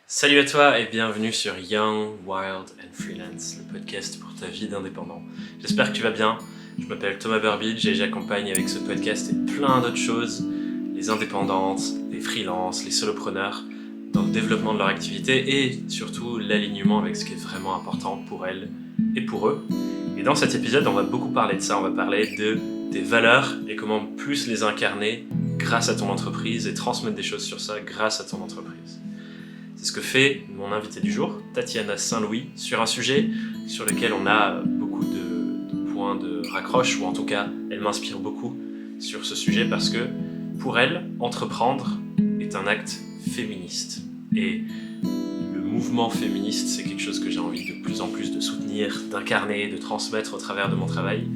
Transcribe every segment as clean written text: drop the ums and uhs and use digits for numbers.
Salut à toi et bienvenue sur Young, Wild and Freelance, le podcast pour ta vie d'indépendant. J'espère que tu vas bien. Je m'appelle Thomas Burbidge et j'accompagne avec ce podcast et plein d'autres choses les indépendantes, les freelances, les solopreneurs dans le développement de leur activité et surtout l'alignement avec ce qui est vraiment important pour elles et pour eux. Et dans cet épisode, on va beaucoup parler de ça. On va parler de tes valeurs et comment plus les incarner grâce à ton entreprise et transmettre des choses sur ça grâce à ton entreprise. C'est ce que fait mon invité du jour, Tatiana Saint-Louis, sur un sujet sur lequel on a beaucoup de points de raccroche, ou en tout cas, elle m'inspire beaucoup sur ce sujet parce que, pour elle, entreprendre est un acte féministe. Et le mouvement féministe, c'est quelque chose que j'ai envie de plus en plus de soutenir, d'incarner, de transmettre au travers de mon travail.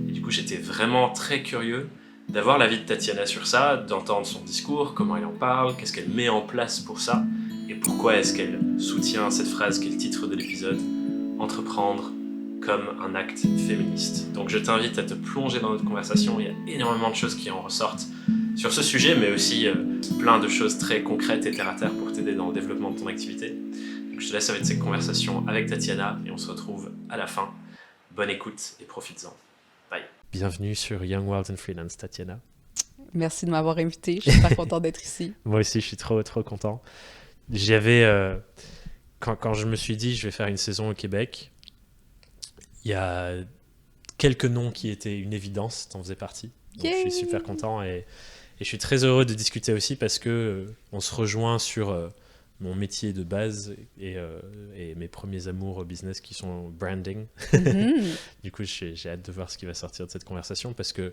Et du coup, j'étais vraiment très curieux d'avoir l'avis de Tatiana sur ça, d'entendre son discours, comment elle en parle, qu'est-ce qu'elle met en place pour ça. Et pourquoi est-ce qu'elle soutient cette phrase qui est le titre de l'épisode, entreprendre comme un acte féministe. Donc je t'invite à te plonger dans notre conversation, il y a énormément de choses qui en ressortent sur ce sujet, mais aussi plein de choses très concrètes et terre-à-terre pour t'aider dans le développement de ton activité. Donc je te laisse avec cette conversation avec Tatiana et on se retrouve à la fin. Bonne écoute et profites-en. Bye. Bienvenue sur Young, Wild and Freelance, Tatiana. Merci de m'avoir invité, je suis super content d'être ici. Moi aussi, je suis trop content. J'avais, quand je me suis dit je vais faire une saison au Québec, il y a quelques noms qui étaient une évidence, t'en faisais partie. Donc je suis super content et je suis très heureux de discuter aussi parce que on se rejoint sur mon métier de base et mes premiers amours au business qui sont branding. Mm-hmm. Du coup, j'ai hâte de voir ce qui va sortir de cette conversation parce que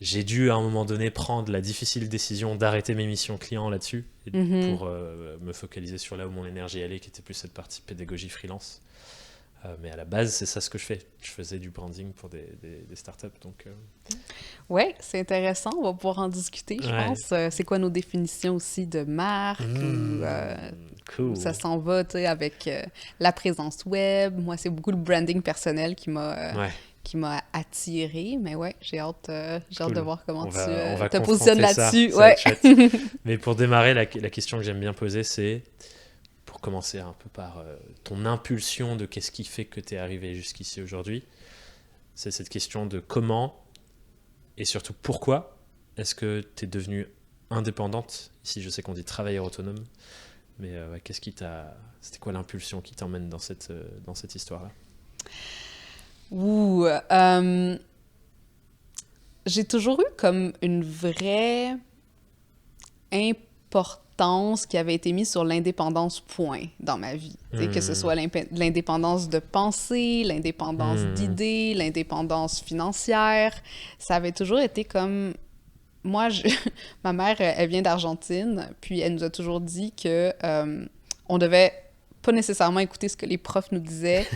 j'ai dû à un moment donné prendre la difficile décision d'arrêter mes missions clients là-dessus pour me focaliser sur là où mon énergie allait, qui était plus cette partie pédagogie freelance. Mais à la base, c'est ça ce que je fais. Je faisais du branding pour des startups. Donc, ouais, c'est intéressant. On va pouvoir en discuter, je pense. C'est quoi nos définitions aussi de marque? Cool. Où ça s'en va, tu sais, avec la présence web. Moi, c'est beaucoup le branding personnel qui m'a attiré, mais ouais, j'ai hâte de voir comment tu te positionnes là-dessus. Ouais. Mais pour démarrer, la question que j'aime bien poser, c'est, pour commencer un peu par ton impulsion de qu'est-ce qui fait que tu es arrivé jusqu'ici aujourd'hui, c'est cette question de comment et surtout pourquoi est-ce que tu es devenue indépendante. Ici, je sais qu'on dit travailleur autonome, mais c'était quoi l'impulsion qui t'emmène dans cette histoire-là? J'ai toujours eu comme une vraie importance qui avait été mise sur l'indépendance point dans ma vie. Que ce soit l'indépendance de pensée, l'indépendance d'idées, l'indépendance financière. Ça avait toujours été comme... Moi, ma mère, elle vient d'Argentine, puis elle nous a toujours dit que on devait pas nécessairement écouter ce que les profs nous disaient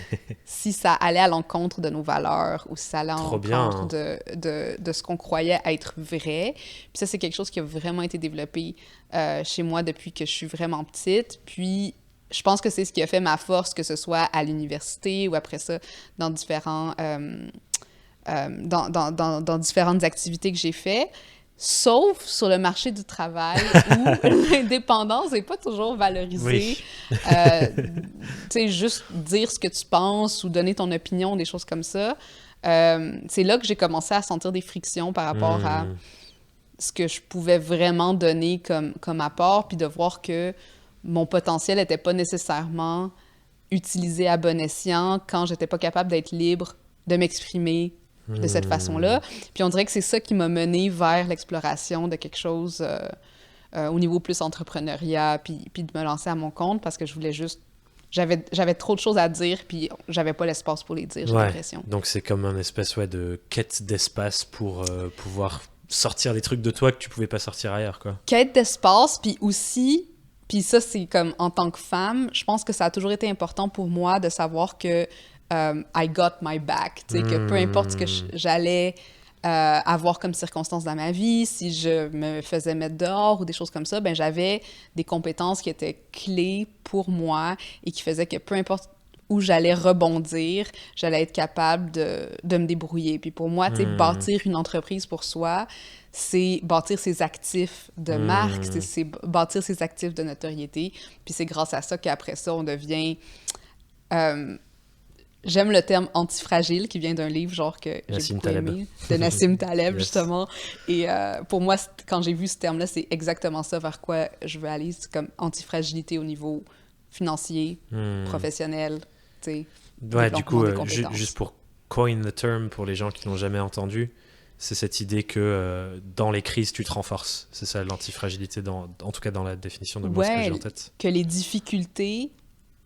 si ça allait à l'encontre de nos valeurs ou si ça allait à l'encontre de ce qu'on croyait être vrai. Puis ça, c'est quelque chose qui a vraiment été développé chez moi depuis que je suis vraiment petite. Puis je pense que c'est ce qui a fait ma force, que ce soit à l'université ou après ça dans différentes activités que j'ai faites. Sauf sur le marché du travail où l'indépendance n'est pas toujours valorisée. Tu sais, juste dire ce que tu penses ou donner ton opinion, des choses comme ça. C'est là que j'ai commencé à sentir des frictions par rapport à ce que je pouvais vraiment donner comme apport, puis de voir que mon potentiel n'était pas nécessairement utilisé à bon escient quand j'étais pas capable d'être libre de m'exprimer de cette façon-là. Puis on dirait que c'est ça qui m'a menée vers l'exploration de quelque chose au niveau plus entrepreneuriat, puis de me lancer à mon compte parce que je voulais juste... J'avais trop de choses à dire, puis j'avais pas l'espace pour les dire, j'ai l'impression. Donc c'est comme un espèce de quête d'espace pour pouvoir sortir des trucs de toi que tu pouvais pas sortir ailleurs, quoi. Quête d'espace, puis aussi... Puis ça, c'est comme en tant que femme, je pense que ça a toujours été important pour moi de savoir que I got my back, tu sais, que peu importe ce que j'allais avoir comme circonstances dans ma vie, si je me faisais mettre dehors ou des choses comme ça, ben j'avais des compétences qui étaient clés pour moi et qui faisaient que peu importe où j'allais rebondir, j'allais être capable de me débrouiller. Puis pour moi, tu sais, bâtir une entreprise pour soi, c'est bâtir ses actifs de marque, c'est bâtir ses actifs de notoriété. Puis c'est grâce à ça qu'après ça, on devient... j'aime le terme antifragile qui vient d'un livre genre que j'ai beaucoup aimé, de Nassim Taleb, justement. Et pour moi, quand j'ai vu ce terme-là, c'est exactement ça vers quoi je veux aller. C'est comme antifragilité au niveau financier, professionnel, tu sais. Ouais, du coup, juste pour coin the term pour les gens qui l'ont jamais entendu, c'est cette idée que dans les crises, tu te renforces. C'est ça, l'antifragilité, en tout cas dans la définition de moi, ce que j'ai en tête. Que les difficultés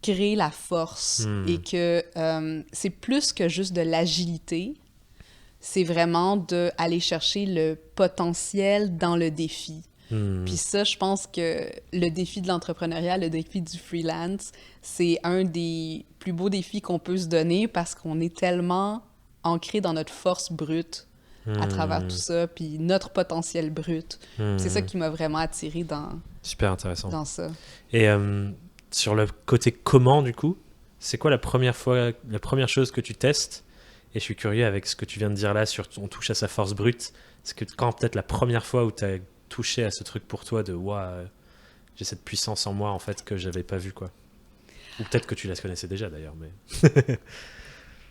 créent la force et que c'est plus que juste de l'agilité, c'est vraiment d'aller chercher le potentiel dans le défi. Puis ça, je pense que le défi de l'entrepreneuriat, le défi du freelance, c'est un des plus beaux défis qu'on peut se donner parce qu'on est tellement ancré dans notre force brute à travers tout ça, puis notre potentiel brut. C'est ça qui m'a vraiment attirée Super intéressant. Dans ça. Et sur le côté comment, du coup, c'est quoi la première chose que tu testes? Et je suis curieux avec ce que tu viens de dire là, on touche à sa force brute. C'est que quand peut-être la première fois où tu as touché à ce truc pour toi de j'ai cette puissance en moi en fait que j'avais pas vu, quoi. Ou peut-être que tu la connaissais déjà d'ailleurs, mais...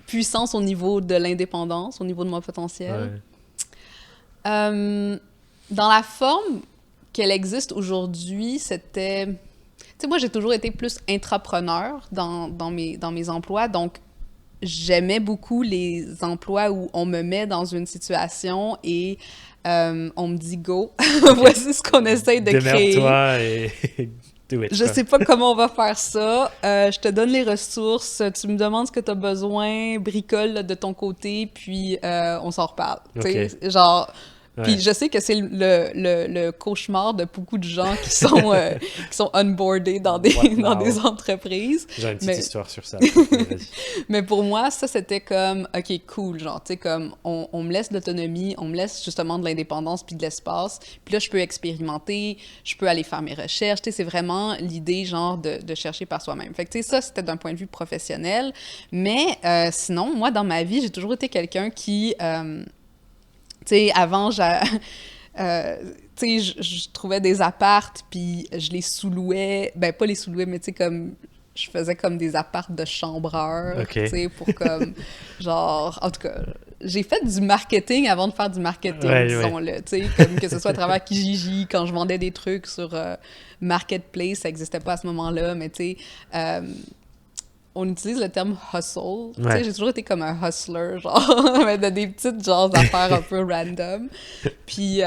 Puissance au niveau de l'indépendance, au niveau de mon potentiel. Ouais. Dans la forme qu'elle existe aujourd'hui, c'était... Tu sais, moi, j'ai toujours été plus intrapreneur dans mes emplois, donc j'aimais beaucoup les emplois où on me met dans une situation et on me dit « go, voici ce qu'on essaye de créer. » Démerde-toi et do it. Je sais pas comment on va faire ça. Je te donne les ressources, tu me demandes ce que tu as besoin, bricole là, de ton côté, puis on s'en reparle. Okay. Genre... Puis je sais que c'est le cauchemar de beaucoup de gens qui sont onboardés dans des entreprises. J'ai une petite histoire sur ça. Mais pour moi, ça, c'était comme, OK, cool, genre, tu sais, comme, on me laisse de l'autonomie, on me laisse justement de l'indépendance puis de l'espace. Puis là, je peux expérimenter, je peux aller faire mes recherches. Tu sais, c'est vraiment l'idée, genre, de chercher par soi-même. Fait que, tu sais, ça, c'était d'un point de vue professionnel. Mais sinon, moi, dans ma vie, j'ai toujours été quelqu'un qui... tu sais, avant, tu sais, je trouvais des appartes, puis je les sous-louais. Ben, pas les sous-louais, mais tu sais, comme... Je faisais comme des appartes de chambreurs, tu sais, pour comme... genre, en tout cas, j'ai fait du marketing avant de faire du marketing, disons-le. Tu sais, comme que ce soit à travers Kijiji, quand je vendais des trucs sur Marketplace, ça n'existait pas à ce moment-là, mais tu sais... on utilise le terme « hustle ». Tu sais, j'ai toujours été comme un hustler, genre, mais de des petites genres d'affaires un peu random. Puis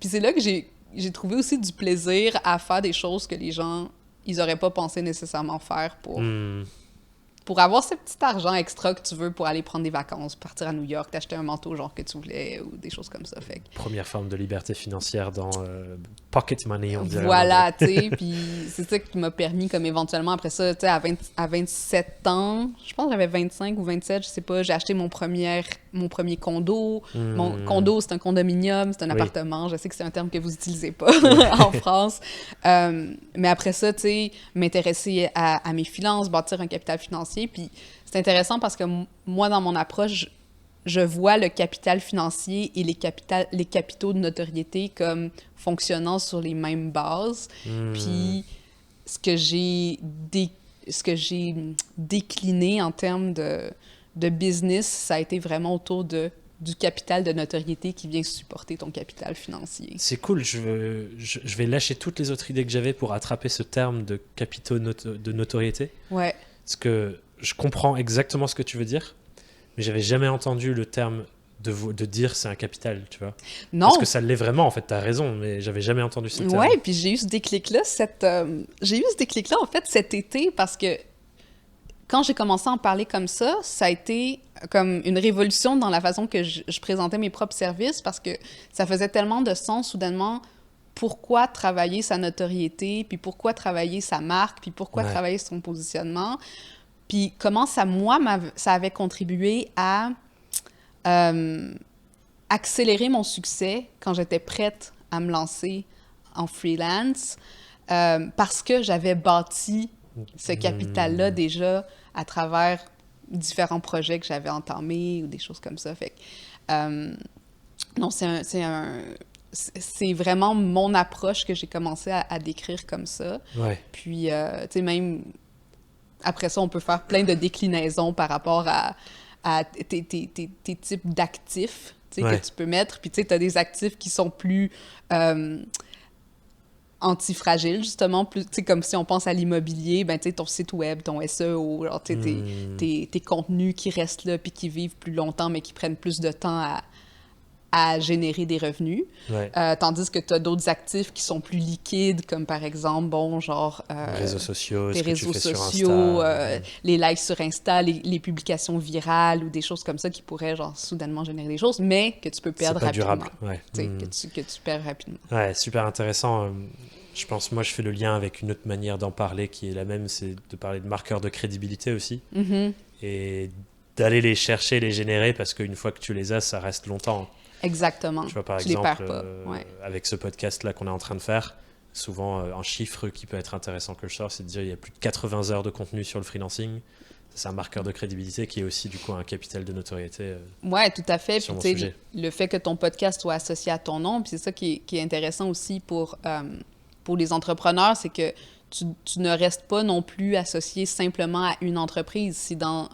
c'est là que j'ai trouvé aussi du plaisir à faire des choses que les gens, ils auraient pas pensé nécessairement faire pour avoir ce petit argent extra que tu veux pour aller prendre des vacances, partir à New York, t'acheter un manteau genre que tu voulais ou des choses comme ça. Fait que... Première forme de liberté financière dans pocket money, on dirait. Voilà, tu sais, puis c'est ça qui m'a permis comme éventuellement après ça, tu sais, à 27 ans, je pense que j'avais 25 ou 27, je sais pas, j'ai acheté mon premier condo. Mon condo, c'est un condominium, c'est un appartement. Je sais que c'est un terme que vous utilisez pas en France. Mais après ça, tu sais, m'intéresser à mes finances, bâtir un capital financier. Puis c'est intéressant parce que moi, dans mon approche, je vois le capital financier et les capitaux de notoriété comme fonctionnant sur les mêmes bases. Puis ce que j'ai décliné en termes de business, ça a été vraiment autour du capital de notoriété qui vient supporter ton capital financier. C'est cool. Je vais lâcher toutes les autres idées que j'avais pour attraper ce terme de capitaux de notoriété. Ouais. Parce que je comprends exactement ce que tu veux dire, mais j'avais jamais entendu le terme de dire c'est un capital, tu vois. Non. Parce que ça l'est vraiment, en fait, t'as raison, mais j'avais jamais entendu ce terme. Ouais, puis j'ai eu ce déclic-là, en fait, cet été, parce que quand j'ai commencé à en parler comme ça a été comme une révolution dans la façon que je présentais mes propres services, parce que ça faisait tellement de sens, soudainement, pourquoi travailler sa notoriété, puis pourquoi travailler sa marque, puis pourquoi travailler son positionnement, puis comment ça, moi, ça avait contribué à accélérer mon succès quand j'étais prête à me lancer en freelance, parce que j'avais bâti ce capital-là déjà à travers différents projets que j'avais entamés ou des choses comme ça. Fait que, non, c'est vraiment mon approche que j'ai commencé à décrire comme ça. Ouais. Puis, tu sais, même après ça, on peut faire plein de déclinaisons par rapport à tes types d'actifs, tu sais, que tu peux mettre. Puis, tu sais, tu as des actifs qui sont plus antifragiles, justement, plus, tu sais, comme si on pense à l'immobilier, ben, tu sais, ton site web, ton SEO, genre, tu sais, tes contenus qui restent là puis qui vivent plus longtemps, mais qui prennent plus de temps à générer des revenus. Ouais. Tandis que tu as d'autres actifs qui sont plus liquides, comme par exemple, bon, genre... réseaux sociaux, tes ce que réseaux tu fais sociaux, sur Insta. les likes sur Insta, les publications virales ou des choses comme ça qui pourraient, genre, soudainement générer des choses, mais que tu peux perdre C'est pas rapidement. durable. Ouais. Tu sais, que tu perds rapidement. Ouais, super intéressant. Je pense, moi, je fais le lien avec une autre manière d'en parler qui est la même, c'est de parler de marqueurs de crédibilité aussi. Mm-hmm. Et d'aller les chercher, les générer, parce qu'une fois que tu les as, ça reste longtemps. Exactement. Tu vois, par tu les exemple, perds pas. Ouais. avec ce podcast-là qu'on est en train de faire, souvent un chiffre qui peut être intéressant que je sors, c'est de dire qu'il y a plus de 80 heures de contenu sur le freelancing. C'est un marqueur de crédibilité qui est aussi du coup un capital de notoriété. Ouais, tout à fait. Sur Puis mon tu sais, sujet. le fait que ton podcast soit associé à ton nom, puis c'est ça qui est intéressant aussi pour les entrepreneurs, c'est que tu ne restes pas non plus associé simplement à une entreprise. Si dans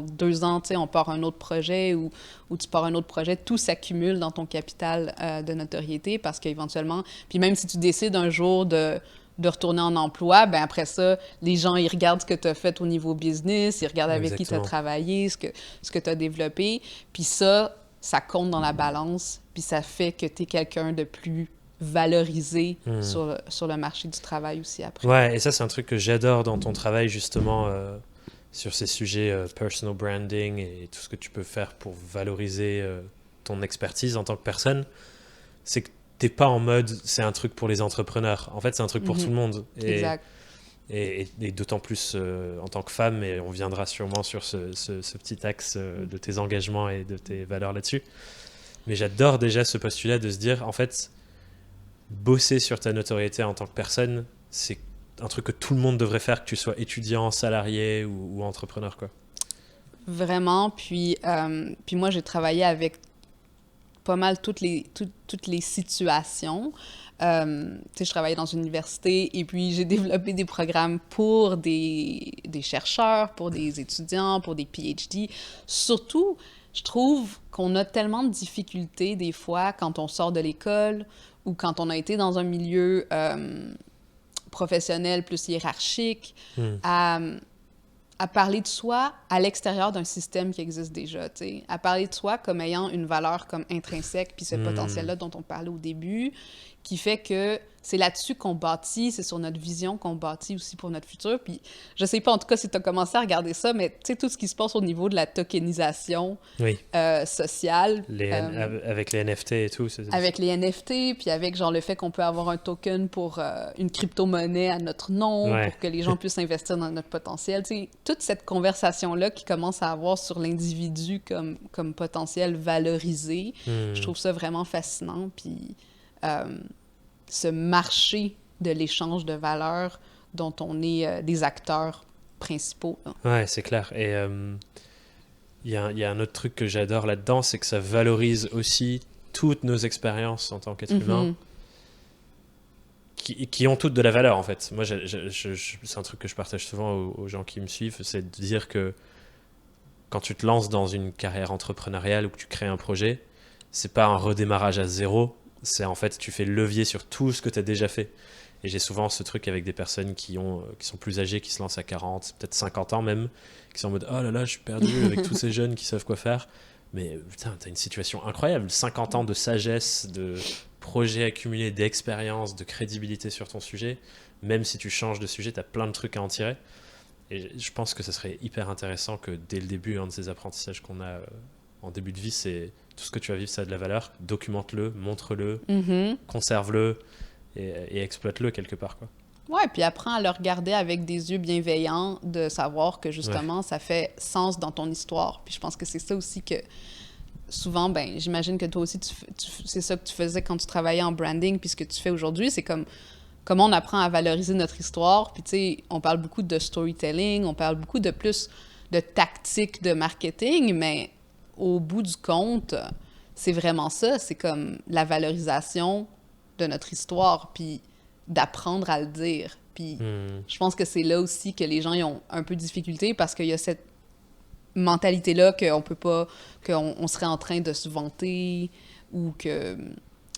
2 ans, tu sais, on part un autre projet ou tu pars un autre projet, tout s'accumule dans ton capital de notoriété parce qu'éventuellement, puis même si tu décides un jour de retourner en emploi, ben après ça, les gens, ils regardent ce que tu as fait au niveau business, ils regardent avec qui tu as Exactement. travaillé, ce que tu as développé, puis ça compte dans la balance, puis ça fait que tu es quelqu'un de plus valorisé sur le marché du travail aussi après. Ouais, et ça, c'est un truc que j'adore dans ton travail, justement, sur ces sujets personal branding et tout ce que tu peux faire pour valoriser ton expertise en tant que personne. C'est que t'es pas en mode c'est un truc pour les entrepreneurs. En fait, c'est un truc pour tout le monde. Exact. Et d'autant plus en tant que femme, et on viendra sûrement sur ce petit axe de tes engagements et de tes valeurs là-dessus. Mais j'adore déjà ce postulat de se dire, en fait, bosser sur ta notoriété en tant que personne, c'est un truc que tout le monde devrait faire, que tu sois étudiant, salarié ou entrepreneur, quoi. Vraiment. Puis moi, j'ai travaillé avec pas mal toutes les situations. Tu sais, je travaillais dans une université et puis j'ai développé des programmes pour des chercheurs, pour des étudiants, pour des PhD. Surtout, je trouve qu'on a tellement de difficultés des fois quand on sort de l'école ou quand on a été dans un milieu professionnel plus hiérarchique à parler de soi à l'extérieur d'un système qui existe déjà, tu sais, à parler de soi comme ayant une valeur comme intrinsèque, puis ce potentiel-là dont on parlait au début, qui fait que c'est là-dessus qu'on bâtit, c'est sur notre vision qu'on bâtit aussi pour notre futur. Puis je sais pas en tout cas si tu as commencé à regarder ça, mais tu sais, tout ce qui se passe au niveau de la tokenisation sociale. Avec les NFT et tout. Avec les NFT, puis avec genre le fait qu'on peut avoir un token pour une crypto-monnaie à notre nom, pour que les gens puissent investir dans notre potentiel. Tu sais, toute cette conversation-là qui commence à avoir sur l'individu comme potentiel valorisé, je trouve ça vraiment fascinant. Puis ce marché de l'échange de valeurs dont on est des acteurs principaux. Là. Ouais, c'est clair. Et il y a un autre truc que j'adore là-dedans, c'est que ça valorise aussi toutes nos expériences en tant qu'être humain, qui ont toutes de la valeur, en fait. Moi, c'est un truc que je partage souvent aux gens qui me suivent, c'est de dire que quand tu te lances dans une carrière entrepreneuriale ou que tu crées un projet, c'est pas un redémarrage à zéro, c'est en fait, tu fais levier sur tout ce que tu as déjà fait. Et j'ai souvent ce truc avec des personnes qui sont plus âgées, qui se lancent à 40, peut-être 50 ans même, qui sont en mode « Oh là là, je suis perdu avec tous ces jeunes qui savent quoi faire. » Mais putain, t'as une situation incroyable. 50 ans de sagesse, de projets accumulés, d'expérience, de crédibilité sur ton sujet. Même si tu changes de sujet, t'as plein de trucs à en tirer. Et je pense que ça serait hyper intéressant que dès le début, un de ces apprentissages qu'on a en début de vie, c'est tout ce que tu vas vivre, ça a de la valeur. Documente-le, montre-le, conserve-le et exploite-le quelque part, quoi. Ouais, puis apprends à le regarder avec des yeux bienveillants, de savoir que justement, ça fait sens dans ton histoire. Puis je pense que c'est ça aussi que souvent, ben, j'imagine que toi aussi, c'est ça que tu faisais quand tu travaillais en branding, puis ce que tu fais aujourd'hui, c'est comme comment on apprend à valoriser notre histoire. Puis tu sais, on parle beaucoup de storytelling, on parle beaucoup de plus de tactiques de marketing, mais au bout du compte, c'est vraiment ça. C'est comme la valorisation de notre histoire, puis d'apprendre à le dire. Puis je pense que c'est là aussi que les gens ils ont un peu de difficulté parce qu'il y a cette mentalité-là qu'on peut pas, qu'on serait en train de se vanter ou que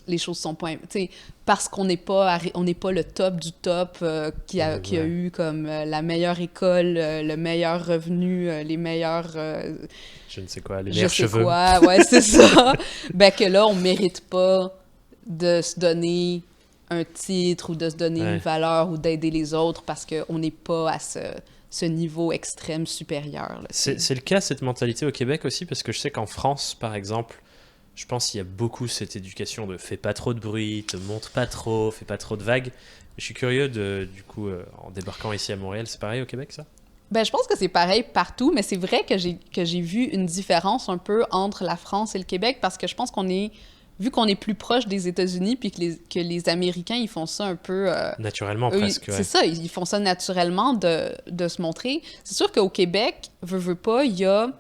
les choses sont pas... Tu sais, parce qu'on n'est pas, on n'est pas le top du top qui a eu comme la meilleure école, le meilleur revenu, les meilleurs... je ne sais quoi, les meilleurs cheveux. Quoi, ouais, c'est ça. Ben que là, on mérite pas de se donner un titre ou de se donner une valeur ou d'aider les autres parce qu'on n'est pas à ce niveau extrême supérieur. Là, c'est le cas, cette mentalité au Québec aussi, parce que je sais qu'en France, par exemple, je pense qu'il y a beaucoup cette éducation de fais pas trop de bruit, te montre pas trop, fais pas trop de vagues. Je suis curieux du coup, en débarquant ici à Montréal, c'est pareil au Québec, ça? Ben, je pense que c'est pareil partout, mais c'est vrai que j'ai vu une différence un peu entre la France et le Québec parce que je pense vu qu'on est plus proche des États-Unis, puis que les Américains, ils font ça un peu... naturellement, presque. C'est ça, ils font ça naturellement de se montrer. C'est sûr qu'au Québec, veut pas, il y a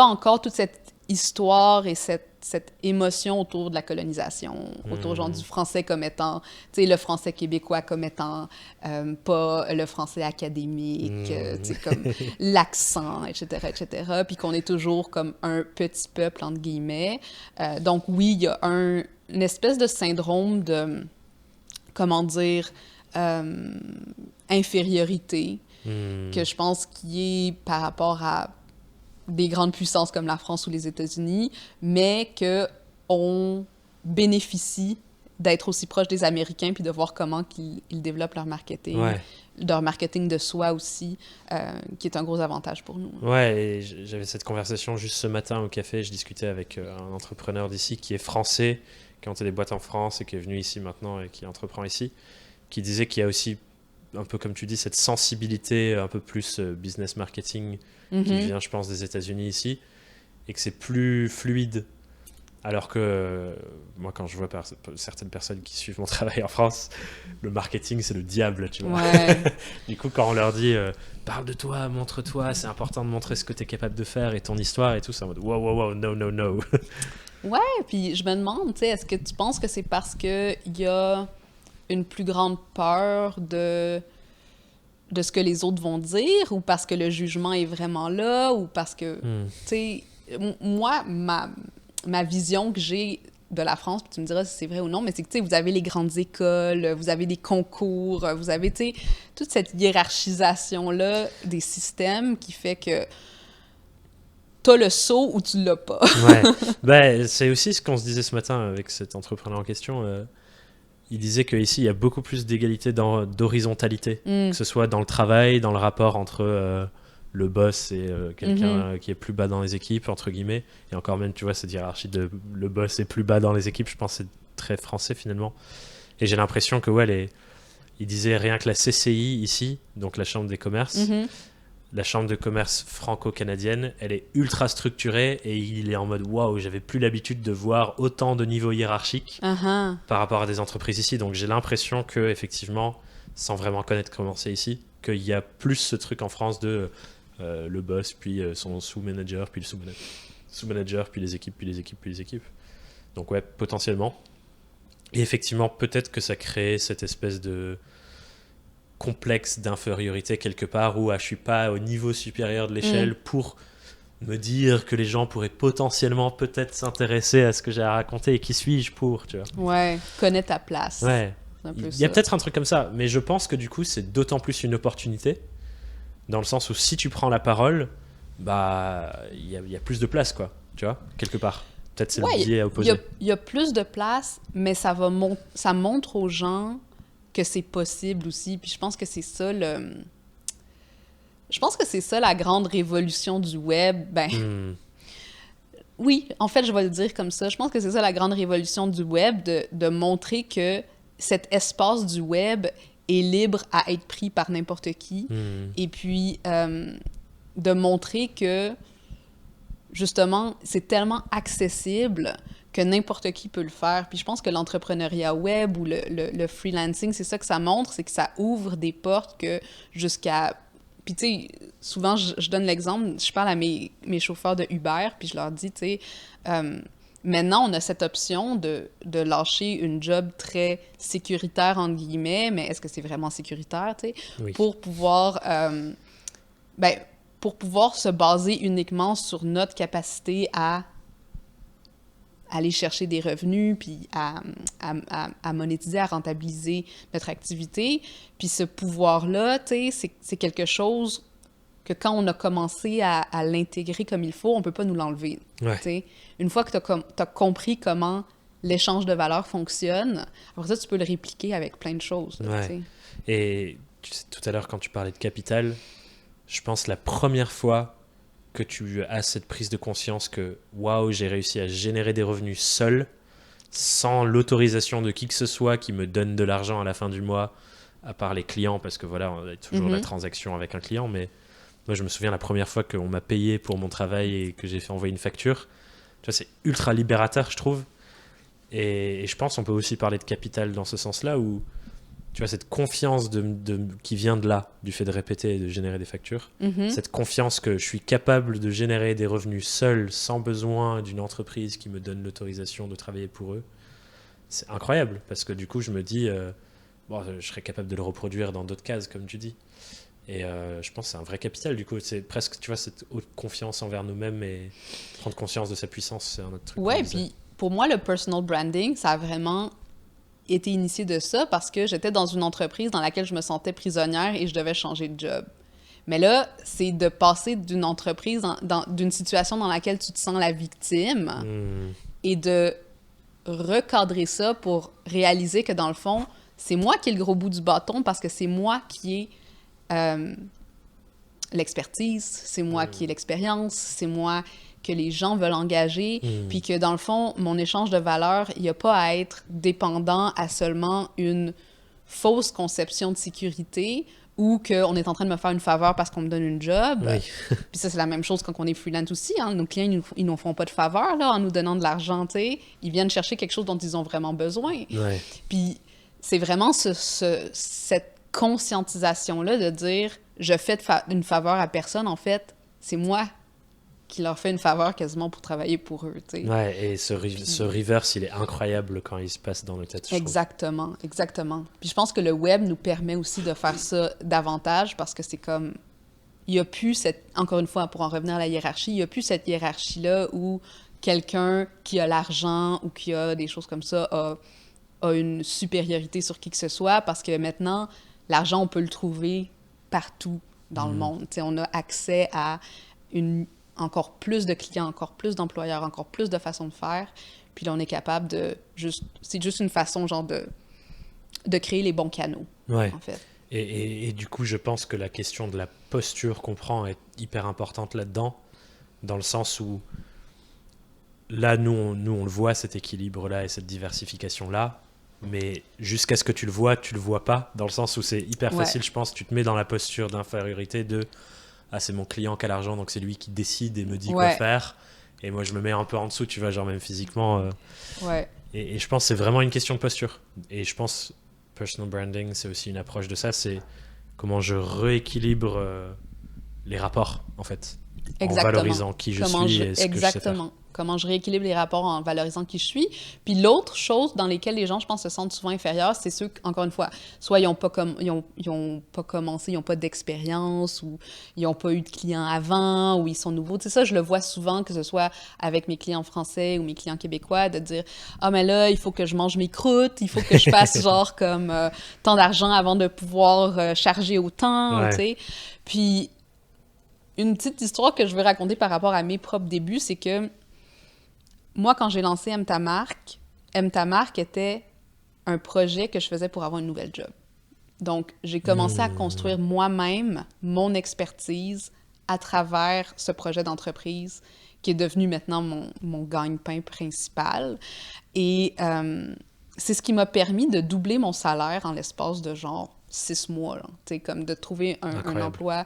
encore toute cette histoire et cette émotion autour de la colonisation, autour genre du français comme étant, tu sais, le français québécois comme étant pas le français académique, tu sais, comme l'accent, etc., etc., puis qu'on est toujours comme un petit peuple, entre guillemets. Donc oui, il y a une espèce de syndrome de, comment dire, infériorité, que je pense qui est par rapport à des grandes puissances comme la France ou les États-Unis, mais qu'on bénéficie d'être aussi proche des Américains puis de voir comment ils développent leur marketing de soi aussi, qui est un gros avantage pour nous. Ouais, et j'avais cette conversation juste ce matin au café. Je discutais avec un entrepreneur d'ici qui est français, qui a monté des boîtes en France et qui est venu ici maintenant et qui entreprend ici, qui disait qu'il y a aussi, un peu comme tu dis, cette sensibilité un peu plus business marketing qui vient, je pense, des États-Unis ici, et que c'est plus fluide. Alors que moi, quand je vois certaines personnes qui suivent mon travail en France, le marketing, c'est le diable, tu vois. Ouais. Du coup, quand on leur dit parle de toi, montre-toi, c'est important de montrer ce que tu es capable de faire et ton histoire et tout, c'est en mode wow, no. Ouais, puis je me demande, tu sais, est-ce que tu penses que c'est parce qu'il y a une plus grande peur de ce que les autres vont dire, ou parce que le jugement est vraiment là, ou parce que, tu sais, moi, ma vision que j'ai de la France, puis tu me diras si c'est vrai ou non, mais c'est que, tu sais, vous avez les grandes écoles, vous avez des concours, vous avez, tu sais, toute cette hiérarchisation-là des systèmes qui fait que t'as le saut ou tu l'as pas. Ouais, ben, c'est aussi ce qu'on se disait ce matin avec cet entrepreneur en question. Il disait qu'ici, il y a beaucoup plus d'égalité, d'horizontalité, que ce soit dans le travail, dans le rapport entre le boss et quelqu'un qui est plus bas dans les équipes, entre guillemets. Et encore même, tu vois, cette hiérarchie de le boss est plus bas dans les équipes, je pense que c'est très français finalement. Et j'ai l'impression que, il disait rien que la CCI ici, donc la Chambre des commerces, la Chambre de commerce franco-canadienne, elle est ultra structurée et il est en mode waouh, j'avais plus l'habitude de voir autant de niveaux hiérarchiques par rapport à des entreprises ici. Donc j'ai l'impression que, effectivement, sans vraiment connaître comment c'est ici, qu'il y a plus ce truc en France de le boss, puis son sous-manager, puis le sous-manager, puis les équipes. Donc ouais, potentiellement. Et effectivement, peut-être que ça crée cette espèce de complexe d'infériorité quelque part où je suis pas au niveau supérieur de l'échelle pour me dire que les gens pourraient potentiellement peut-être s'intéresser à ce que j'ai à raconter et qui suis-je pour, tu vois. Ouais, connais ta place. Ouais. Il y a peut-être un truc comme ça, mais je pense que du coup c'est d'autant plus une opportunité dans le sens où si tu prends la parole, bah il y a plus de place, quoi, tu vois, quelque part. Peut-être c'est le biais à opposer. Il y a plus de place, mais ça montre aux gens que c'est possible aussi. Puis je pense que c'est ça la grande révolution du web. Oui, en fait, je vais le dire comme ça. Je pense que c'est ça la grande révolution du web, de montrer que cet espace du web est libre à être pris par n'importe qui. Et puis, de montrer que, justement, c'est tellement accessible que n'importe qui peut le faire. Puis je pense que l'entrepreneuriat web ou le freelancing, c'est ça que ça montre, c'est que ça ouvre des portes que jusqu'à... Puis tu sais, souvent, je donne l'exemple, je parle à mes chauffeurs de Uber, puis je leur dis, tu sais, maintenant, on a cette option de lâcher une job très sécuritaire, entre guillemets, mais est-ce que c'est vraiment sécuritaire, tu sais, Oui. pour pouvoir se baser uniquement sur notre capacité à aller chercher des revenus, puis à monétiser, à rentabiliser notre activité. Puis ce pouvoir-là, tu sais, c'est quelque chose que quand on a commencé à l'intégrer comme il faut, on peut pas nous l'enlever. Ouais. Tu sais. Une fois que tu as compris comment l'échange de valeurs fonctionne, après ça, tu peux le répliquer avec plein de choses. Là, Ouais. tu sais. Et tu sais, tout à l'heure, quand tu parlais de capital, je pense la première fois que tu as cette prise de conscience que waouh, j'ai réussi à générer des revenus seul, sans l'autorisation de qui que ce soit qui me donne de l'argent à la fin du mois, à part les clients, parce que voilà, on a toujours la transaction avec un client, mais moi je me souviens la première fois qu'on m'a payé pour mon travail et que j'ai fait envoyer une facture, tu vois, c'est ultra libérateur, je trouve. Et je pense qu'on peut aussi parler de capital dans ce sens-là, où tu vois, cette confiance qui vient de là, du fait de répéter et de générer des factures, cette confiance que je suis capable de générer des revenus seul, sans besoin d'une entreprise qui me donne l'autorisation de travailler pour eux, c'est incroyable, parce que du coup, je me dis, je serais capable de le reproduire dans d'autres cases, comme tu dis. Et je pense que c'est un vrai capital, du coup. C'est presque, tu vois, cette haute confiance envers nous-mêmes et prendre conscience de sa puissance, c'est un autre truc. Ouais, puis pour moi, le personal branding, ça a vraiment été initié de ça parce que j'étais dans une entreprise dans laquelle je me sentais prisonnière et je devais changer de job. Mais là, c'est de passer d'une entreprise, d'une situation dans laquelle tu te sens la victime et de recadrer ça pour réaliser que dans le fond, c'est moi qui ai le gros bout du bâton parce que c'est moi qui ai l'expertise, c'est moi qui ai l'expérience, c'est moi que les gens veulent engager, puis que dans le fond, mon échange de valeurs, il n'y a pas à être dépendant à seulement une fausse conception de sécurité ou qu'on est en train de me faire une faveur parce qu'on me donne une job. Oui. Puis ça, c'est la même chose quand on est freelance aussi. Hein. Nos clients, ils nous font pas de faveur là, en nous donnant de l'argent, tu sais. Ils viennent chercher quelque chose dont ils ont vraiment besoin. Ouais. Puis c'est vraiment cette conscientisation-là de dire « je fais une faveur à personne, en fait, c'est moi qui leur fait une faveur quasiment pour travailler pour eux. » tu sais. Ouais, et ce reverse, il est incroyable quand il se passe dans nos têtes. Exactement, exactement. Puis je pense que le web nous permet aussi de faire ça davantage parce que c'est comme... Il n'y a plus cette... Encore une fois, pour en revenir à la hiérarchie, il n'y a plus cette hiérarchie-là où quelqu'un qui a l'argent ou qui a des choses comme ça a une supériorité sur qui que ce soit parce que maintenant, l'argent, on peut le trouver partout dans le monde. Tu sais, on a accès à encore plus de clients, encore plus d'employeurs, encore plus de façons de faire. Puis là, on est capable de juste... C'est juste une façon, genre, de créer les bons canaux, en fait. Et du coup, je pense que la question de la posture qu'on prend est hyper importante là-dedans, dans le sens où là, nous, on le voit, cet équilibre-là et cette diversification-là, mais jusqu'à ce que tu le vois pas, dans le sens où c'est hyper facile, je pense, tu te mets dans la posture d'infériorité de « Ah, c'est mon client qui a l'argent, donc c'est lui qui décide et me dit quoi faire. » Et moi, je me mets un peu en dessous, tu vois, genre même physiquement. Et je pense que c'est vraiment une question de posture. Et je pense personal branding, c'est aussi une approche de ça, c'est comment je rééquilibre les rapports, en fait. Exactement. En valorisant qui je suis et ce que je sais faire. Comment je rééquilibre les rapports en valorisant qui je suis. Puis l'autre chose dans lesquelles les gens, je pense, se sentent souvent inférieurs, c'est ceux, encore une fois, soit ils n'ont pas commencé, ils n'ont pas d'expérience, ou ils n'ont pas eu de clients avant, ou ils sont nouveaux. Tu sais, ça, je le vois souvent, que ce soit avec mes clients français ou mes clients québécois, de dire « Ah, mais là, il faut que je mange mes croûtes, il faut que je fasse genre comme tant d'argent avant de pouvoir charger autant. » tu sais. Puis une petite histoire que je veux raconter par rapport à mes propres débuts, c'est que moi, quand j'ai lancé Aime ta marque était un projet que je faisais pour avoir une nouvelle job. Donc, j'ai commencé à construire moi-même mon expertise à travers ce projet d'entreprise qui est devenu maintenant mon gagne-pain principal. Et c'est ce qui m'a permis de doubler mon salaire en l'espace de genre 6 mois, là. Tu sais, comme de trouver un Incroyable. emploi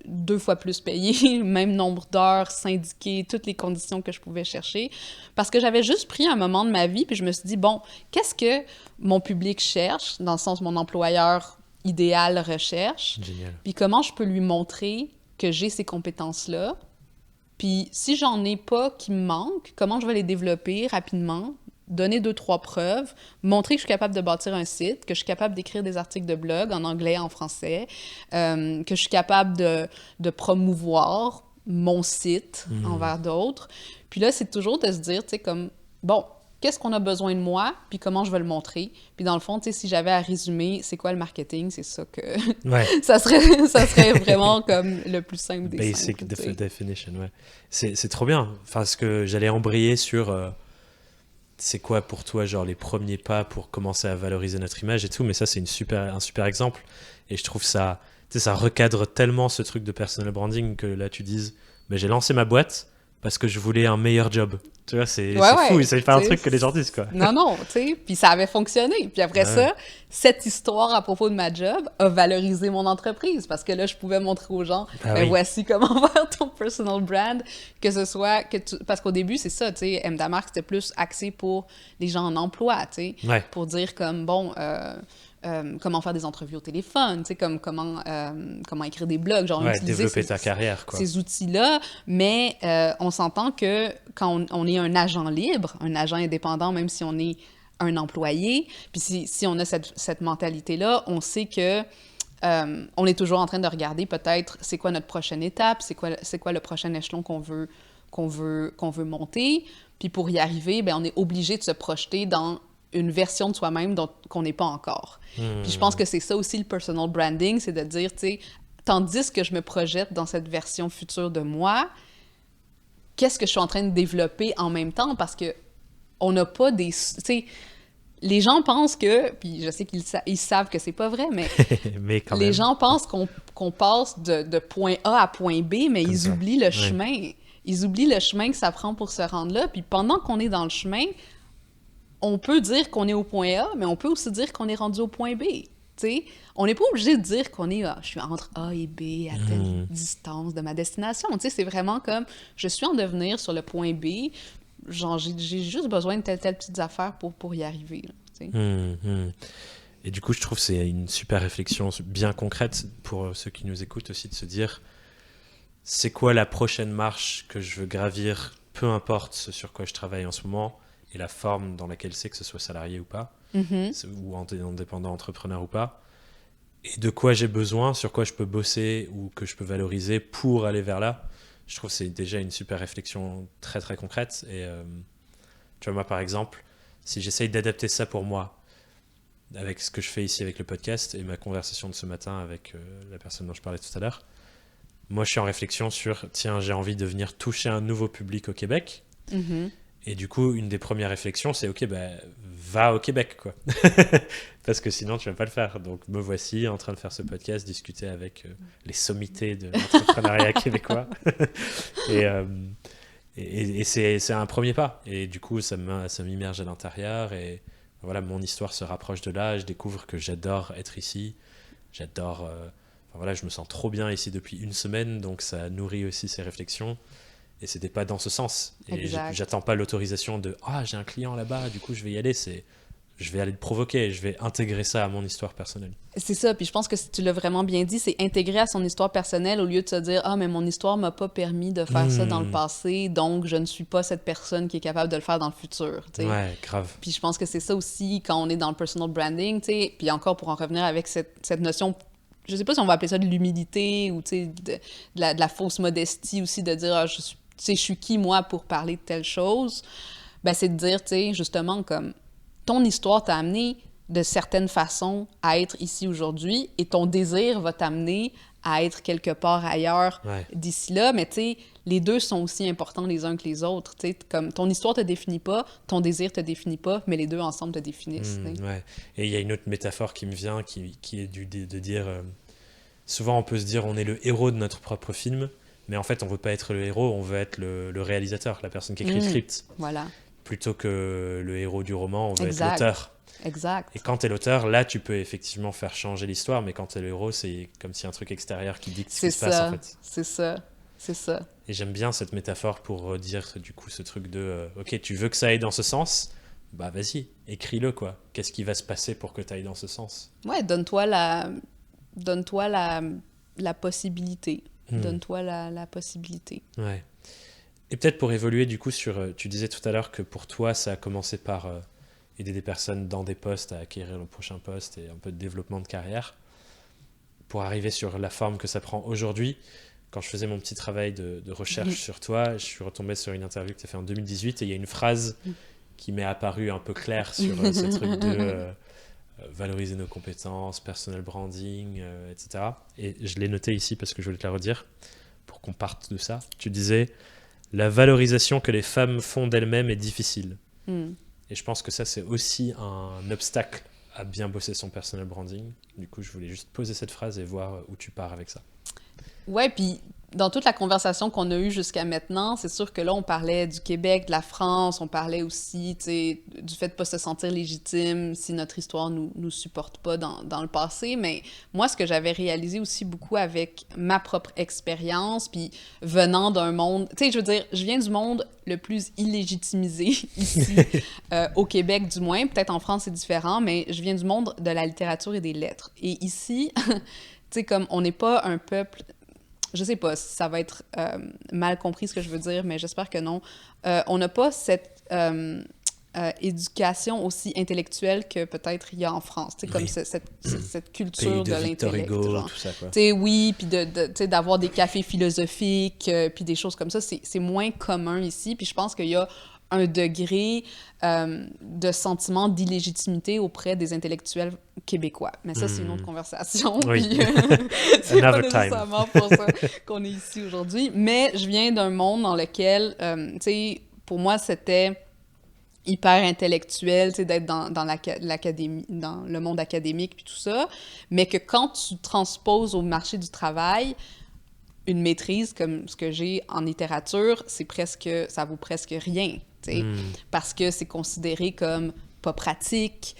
2 fois plus payé, même nombre d'heures, syndiqué, toutes les conditions que je pouvais chercher. Parce que j'avais juste pris un moment de ma vie, puis je me suis dit, bon, qu'est-ce que mon public cherche, dans le sens mon employeur idéal recherche, Génial. puis comment je peux lui montrer que j'ai ces compétences-là. Puis si j'en ai pas qui me manquent, comment je vais les développer rapidement, donner 2-3 preuves, montrer que je suis capable de bâtir un site, que je suis capable d'écrire des articles de blog en anglais, en français, que je suis capable de promouvoir mon site envers d'autres. Puis là, c'est toujours de se dire, tu sais, comme, bon, qu'est-ce qu'on a besoin de moi, puis comment je vais le montrer. Puis dans le fond, tu sais, si j'avais à résumer c'est quoi le marketing, c'est ça que... Ouais. ça serait vraiment comme le plus simple des Basic simples, tu sais. definition, ouais. C'est trop bien. Enfin, ce que j'allais embrayer sur... c'est quoi pour toi, genre, les premiers pas pour commencer à valoriser notre image et tout, mais ça, c'est un super exemple. Et je trouve ça... Tu sais, ça recadre tellement ce truc de personal branding que là, tu dises, j'ai lancé ma boîte parce que je voulais un meilleur job. Tu vois, c'est fou, c'est pas un truc que les gens disent, quoi. Non, tu sais, puis ça avait fonctionné. Puis après ça, cette histoire à propos de ma job a valorisé mon entreprise parce que là, je pouvais montrer aux gens, voici comment faire ton personal brand, que ce soit... Parce qu'au début, c'est ça, tu sais, MDamark, c'était plus axé pour les gens en emploi, tu sais, pour dire comme, bon... comment faire des entrevues au téléphone, tu sais, comme comment écrire des blogs, genre utiliser développer ta carrière, quoi. Ces outils-là, mais on s'entend que quand on est un agent libre, un agent indépendant, même si on est un employé, puis si on a cette mentalité-là, on sait que on est toujours en train de regarder peut-être c'est quoi notre prochaine étape, c'est quoi le prochain échelon qu'on veut monter, puis pour y arriver, ben on est obligé de se projeter dans une version de soi-même qu'on n'est pas encore. Puis je pense que c'est ça aussi le personal branding, c'est de dire, tu sais, tandis que je me projette dans cette version future de moi, qu'est-ce que je suis en train de développer en même temps? Parce que on n'a pas des... Tu sais, les gens pensent que... Puis je sais qu'ils savent que c'est pas vrai, mais, mais quand les même. gens pensent qu'on passe de point A à point B, mais Comme ils ça. oublient le chemin. Ils oublient le chemin que ça prend pour se rendre là. Puis pendant qu'on est dans le chemin, on peut dire qu'on est au point A, mais on peut aussi dire qu'on est rendu au point B. T'sais, on n'est pas obligé de dire qu'on est je suis entre A et B à telle distance de ma destination. T'sais, c'est vraiment comme je suis en devenir sur le point B. Genre, j'ai juste besoin de telle petites affaires pour y arriver. Là, Et du coup, je trouve que c'est une super réflexion bien concrète pour ceux qui nous écoutent aussi de se dire c'est quoi la prochaine marche que je veux gravir, peu importe ce sur quoi je travaille en ce moment et la forme dans laquelle c'est, que ce soit salarié ou pas, ou indépendant entrepreneur ou pas, et de quoi j'ai besoin, sur quoi je peux bosser ou que je peux valoriser pour aller vers là. Je trouve que c'est déjà une super réflexion très très concrète. Et tu vois, moi par exemple, si j'essaye d'adapter ça pour moi, avec ce que je fais ici avec le podcast et ma conversation de ce matin avec la personne dont je parlais tout à l'heure, moi je suis en réflexion sur, tiens, j'ai envie de venir toucher un nouveau public au Québec. Et du coup, une des premières réflexions, c'est ok, va au Québec, quoi. Parce que sinon, tu vas pas le faire. Donc, me voici en train de faire ce podcast, discuter avec les sommités de l'entrepreneuriat québécois. et c'est un premier pas. Et du coup, ça m'immerge à l'intérieur. Et voilà, mon histoire se rapproche de là. Je découvre que j'adore être ici. J'adore... voilà, je me sens trop bien ici depuis une semaine. Donc, ça nourrit aussi ces réflexions. Et c'était pas dans ce sens. Et j'attends pas l'autorisation de j'ai un client là-bas, du coup je vais y aller. Je vais aller le provoquer, je vais intégrer ça à mon histoire personnelle. C'est ça, puis je pense que si tu l'as vraiment bien dit, c'est intégrer à son histoire personnelle au lieu de se dire mais mon histoire m'a pas permis de faire ça dans le passé, donc je ne suis pas cette personne qui est capable de le faire dans le futur. T'sais. Ouais, grave. Puis je pense que c'est ça aussi quand on est dans le personal branding, t'sais, puis encore pour en revenir avec cette notion. Je sais pas si on va appeler ça de l'humilité ou de la fausse modestie aussi, de dire je suis qui, moi, pour parler de telle chose, c'est de dire, justement, comme ton histoire t'a amené de certaines façons à être ici aujourd'hui et ton désir va t'amener à être quelque part ailleurs d'ici là, mais les deux sont aussi importants les uns que les autres, comme ton histoire te définit pas, ton désir te définit pas, mais les deux ensemble te définissent. Ouais. Et il y a une autre métaphore qui me vient, qui est de dire, souvent on peut se dire on est le héros de notre propre film, mais en fait, on veut pas être le héros, on veut être le réalisateur, la personne qui écrit le script. Voilà. plutôt que le héros du roman, on va être Exact. l'auteur. Exact. Et quand t'es l'auteur, là, tu peux effectivement faire changer l'histoire, mais quand t'es le héros, c'est comme si un truc extérieur qui dicte ce qui se passe, en fait. C'est ça. Et j'aime bien cette métaphore pour dire, du coup, ce truc de ok, tu veux que ça aille dans ce sens, bah vas-y, écris-le, quoi. Qu'est-ce qui va se passer pour que tu ailles dans ce sens? Ouais, donne-toi la possibilité. Donne-toi la possibilité. Ouais. Et peut-être pour évoluer, du coup, tu disais tout à l'heure que pour toi, ça a commencé par aider des personnes dans des postes à acquérir le prochain poste et un peu de développement de carrière. Pour arriver sur la forme que ça prend aujourd'hui, quand je faisais mon petit travail de recherche sur toi, je suis retombé sur une interview que tu as fait en 2018 et il y a une phrase qui m'est apparue un peu claire sur ce truc de valoriser nos compétences, personal branding, etc. Et je l'ai noté ici parce que je voulais te la redire pour qu'on parte de ça. Tu disais « La valorisation que les femmes font d'elles-mêmes est difficile. Et je pense que ça, c'est aussi un obstacle à bien bosser son personal branding. Du coup, je voulais juste poser cette phrase et voir où tu pars avec ça. Ouais, puis dans toute la conversation qu'on a eue jusqu'à maintenant, c'est sûr que là, on parlait du Québec, de la France, on parlait aussi, tu sais, du fait de pas se sentir légitime si notre histoire nous supporte pas dans le passé. Mais moi, ce que j'avais réalisé aussi beaucoup avec ma propre expérience, puis venant d'un monde, tu sais, je veux dire, je viens du monde le plus illégitimisé ici, au Québec du moins. Peut-être en France, c'est différent, mais je viens du monde de la littérature et des lettres. Et ici, tu sais, comme on n'est pas un peuple... Je sais pas si ça va être mal compris ce que je veux dire, mais j'espère que non. On n'a pas cette éducation aussi intellectuelle que peut-être il y a en France, tu sais, comme cette culture de l'intellect. Hugo, tout ça, quoi. Tu sais, oui, puis tu sais, d'avoir des cafés philosophiques, puis des choses comme ça, c'est moins commun ici. Puis je pense qu'il y a un degré de sentiment d'illégitimité auprès des intellectuels québécois. Mais ça, c'est une autre conversation. Oui. Puis, c'est pas nécessairement pour ça qu'on est ici aujourd'hui. Mais je viens d'un monde dans lequel, tu sais, pour moi, c'était hyper intellectuel, tu sais, d'être dans l'académie, dans le monde académique puis tout ça, mais que quand tu transposes au marché du travail, une maîtrise comme ce que j'ai en littérature, ça vaut presque rien, tu sais, parce que c'est considéré comme pas pratique.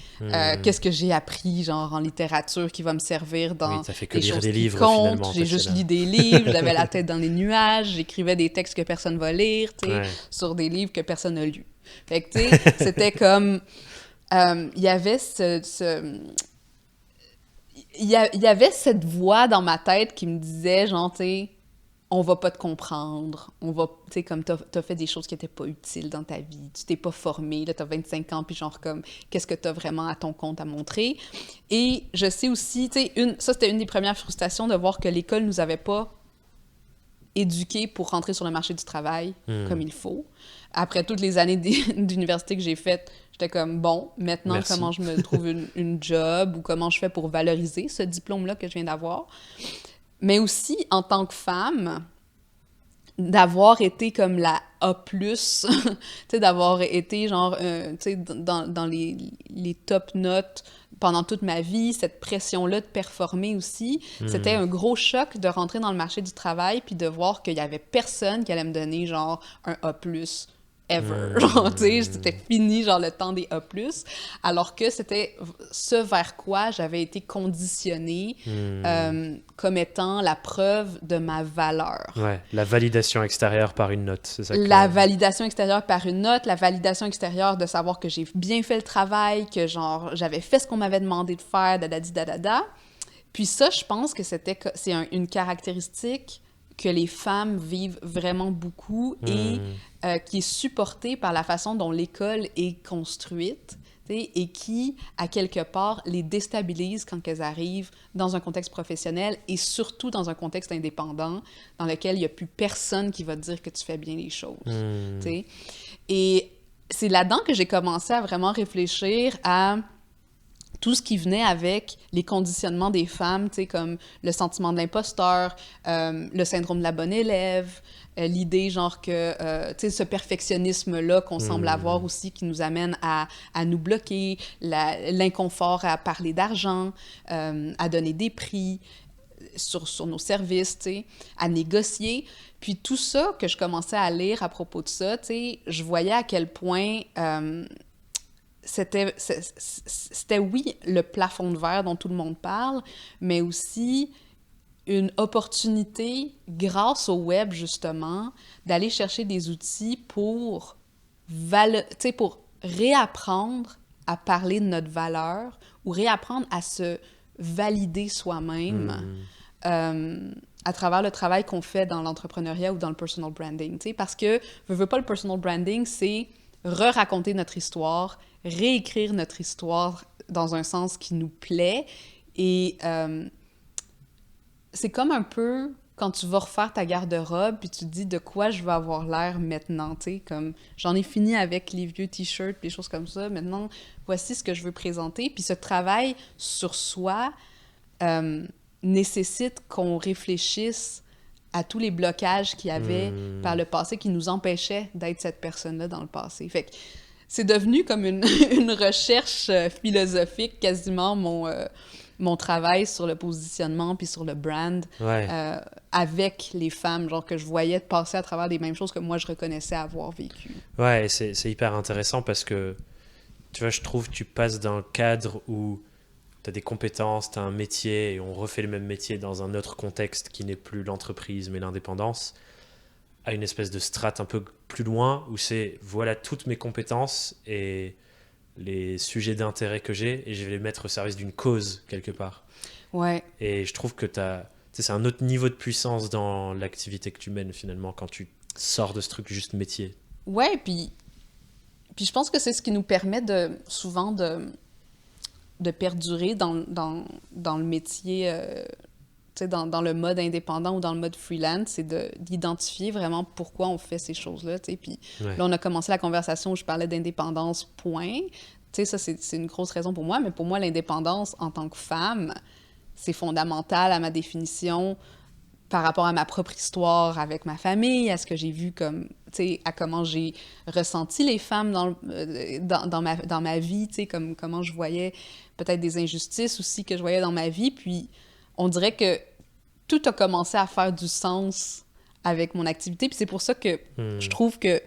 Qu'est-ce que j'ai appris, genre, en littérature qui va me servir dans t'as fait que des lire choses des qui livres, comptent. finalement, J'ai juste lu des livres, j'avais la tête dans les nuages, j'écrivais des textes que personne va lire, tu sais, sur des livres que personne n'a lus. Fait que, tu sais, c'était comme... Il y avait il y avait cette voix dans ma tête qui me disait, genre, tu sais, on va pas te comprendre, tu sais, comme t'as fait des choses qui étaient pas utiles dans ta vie, tu t'es pas formé, là, t'as 25 ans, puis genre, comme, qu'est-ce que t'as vraiment à ton compte à montrer? Et je sais aussi, tu sais, ça, c'était une des premières frustrations de voir que l'école nous avait pas éduqués pour rentrer sur le marché du travail comme il faut. Après toutes les années d'université que j'ai faites, j'étais comme, bon, maintenant, Merci. comment je me trouve une job ou comment je fais pour valoriser ce diplôme-là que je viens d'avoir. Mais aussi, en tant que femme, d'avoir été comme la A+, tu sais, d'avoir été genre, tu sais, dans les top notes pendant toute ma vie, cette pression-là de performer aussi, c'était un gros choc de rentrer dans le marché du travail puis de voir qu'il y avait personne qui allait me donner genre un A+, ever. Genre, tu sais, c'était fini, genre, le temps des A+, alors que c'était ce vers quoi j'avais été conditionnée comme étant la preuve de ma valeur. Ouais, la validation extérieure par une note, c'est ça que... La validation extérieure par une note, la validation extérieure de savoir que j'ai bien fait le travail, que, genre, j'avais fait ce qu'on m'avait demandé de faire, dadada. Puis ça, je pense que c'est une caractéristique que les femmes vivent vraiment beaucoup et qui est supportée par la façon dont l'école est construite, et qui, à quelque part, les déstabilise quand elles arrivent dans un contexte professionnel et surtout dans un contexte indépendant dans lequel il n'y a plus personne qui va te dire que tu fais bien les choses. T'sais. Et c'est là-dedans que j'ai commencé à vraiment réfléchir à tout ce qui venait avec les conditionnements des femmes, tu sais, comme le sentiment de l'imposteur, le syndrome de la bonne élève, l'idée, genre, que, tu sais, ce perfectionnisme-là qu'on semble avoir aussi qui nous amène à nous bloquer, l'inconfort à parler d'argent, à donner des prix. sur nos services, tu sais, à négocier. Puis tout ça que je commençais à lire à propos de ça, tu sais, je voyais à quel point c'était, oui, le plafond de verre dont tout le monde parle, mais aussi une opportunité, grâce au web, justement, d'aller chercher des outils pour, pour réapprendre à parler de notre valeur ou réapprendre à se valider soi-même à travers le travail qu'on fait dans l'entrepreneuriat ou dans le personal branding. Parce que, veux pas, le personal branding, c'est re-raconter notre histoire, réécrire notre histoire dans un sens qui nous plaît. Et c'est comme un peu quand tu vas refaire ta garde-robe puis tu te dis de quoi je vais avoir l'air maintenant, tu sais, comme j'en ai fini avec les vieux t-shirts puis les choses comme ça, maintenant voici ce que je veux présenter. Puis ce travail sur soi nécessite qu'on réfléchisse à tous les blocages qu'il y avait par le passé qui nous empêchaient d'être cette personne-là dans le passé. Fait que c'est devenu comme une recherche philosophique, quasiment mon travail sur le positionnement puis sur le brand avec les femmes, genre que je voyais passer à travers des mêmes choses que moi je reconnaissais avoir vécu. Ouais, et c'est hyper intéressant parce que, tu vois, je trouve que tu passes d'un cadre où tu as des compétences, tu as un métier et on refait le même métier dans un autre contexte qui n'est plus l'entreprise mais l'indépendance, à une espèce de strate un peu plus loin où c'est voilà toutes mes compétences et les sujets d'intérêt que j'ai et je vais les mettre au service d'une cause quelque part. Ouais. Et je trouve que c'est un autre niveau de puissance dans l'activité que tu mènes finalement quand tu sors de ce truc juste métier. Ouais, puis je pense que c'est ce qui nous permet souvent de perdurer dans le métier, tu sais, dans le mode indépendant ou dans le mode freelance, c'est d'identifier vraiment pourquoi on fait ces choses-là, tu sais. Puis là, on a commencé la conversation où je parlais d'indépendance, point. Tu sais, ça, c'est une grosse raison pour moi, mais pour moi, l'indépendance en tant que femme, c'est fondamental à ma définition par rapport à ma propre histoire avec ma famille, à ce que j'ai vu comme, tu sais, à comment j'ai ressenti les femmes dans ma vie, tu sais, comment je voyais peut-être des injustices aussi que je voyais dans ma vie. Puis on dirait que tout a commencé à faire du sens avec mon activité. Puis c'est pour ça que je trouve que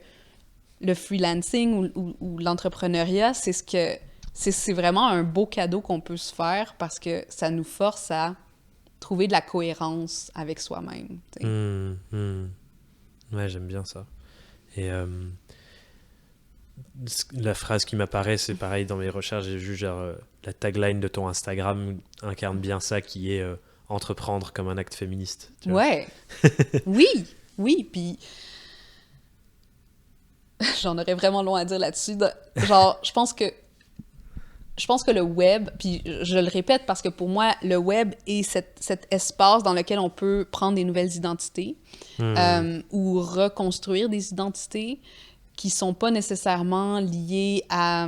le freelancing ou l'entrepreneuriat, c'est vraiment un beau cadeau qu'on peut se faire parce que ça nous force à trouver de la cohérence avec soi-même. Ouais, j'aime bien ça. Et la phrase qui m'apparaît, c'est pareil dans mes recherches, j'ai vu genre la tagline de ton Instagram incarne bien ça qui est entreprendre comme un acte féministe. Tu vois? Ouais. oui, puis j'en aurais vraiment long à dire là-dessus. Genre, je pense que le web, puis je le répète parce que pour moi, le web est cet espace dans lequel on peut prendre des nouvelles identités ou reconstruire des identités qui sont pas nécessairement liées à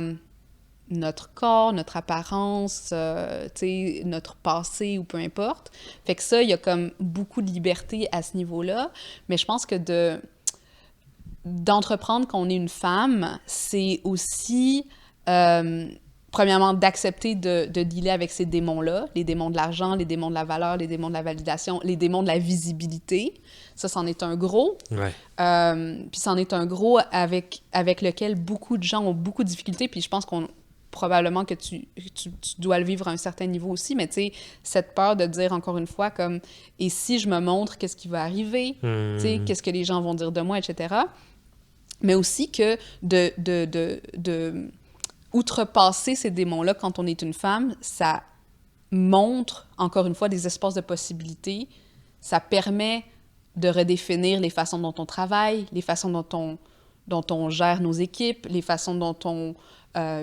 notre corps, notre apparence, notre passé ou peu importe. Fait que ça, il y a comme beaucoup de liberté à ce niveau-là. Mais je pense que d'entreprendre qu'on est une femme, c'est aussi... premièrement, d'accepter de dealer avec ces démons-là, les démons de l'argent, les démons de la valeur, les démons de la validation, les démons de la visibilité. Ça, c'en est un gros. Ouais. Puis c'en est un gros avec lequel beaucoup de gens ont beaucoup de difficultés. Puis je pense probablement que tu dois le vivre à un certain niveau aussi, mais tu sais, cette peur de dire encore une fois comme « et si je me montre, qu'est-ce qui va arriver? Tu sais, qu'est-ce que les gens vont dire de moi? » etc. Mais aussi que de outrepasser ces démons-là quand on est une femme, ça montre, encore une fois, des espaces de possibilités. Ça permet de redéfinir les façons dont on travaille, les façons dont on gère nos équipes, les façons dont on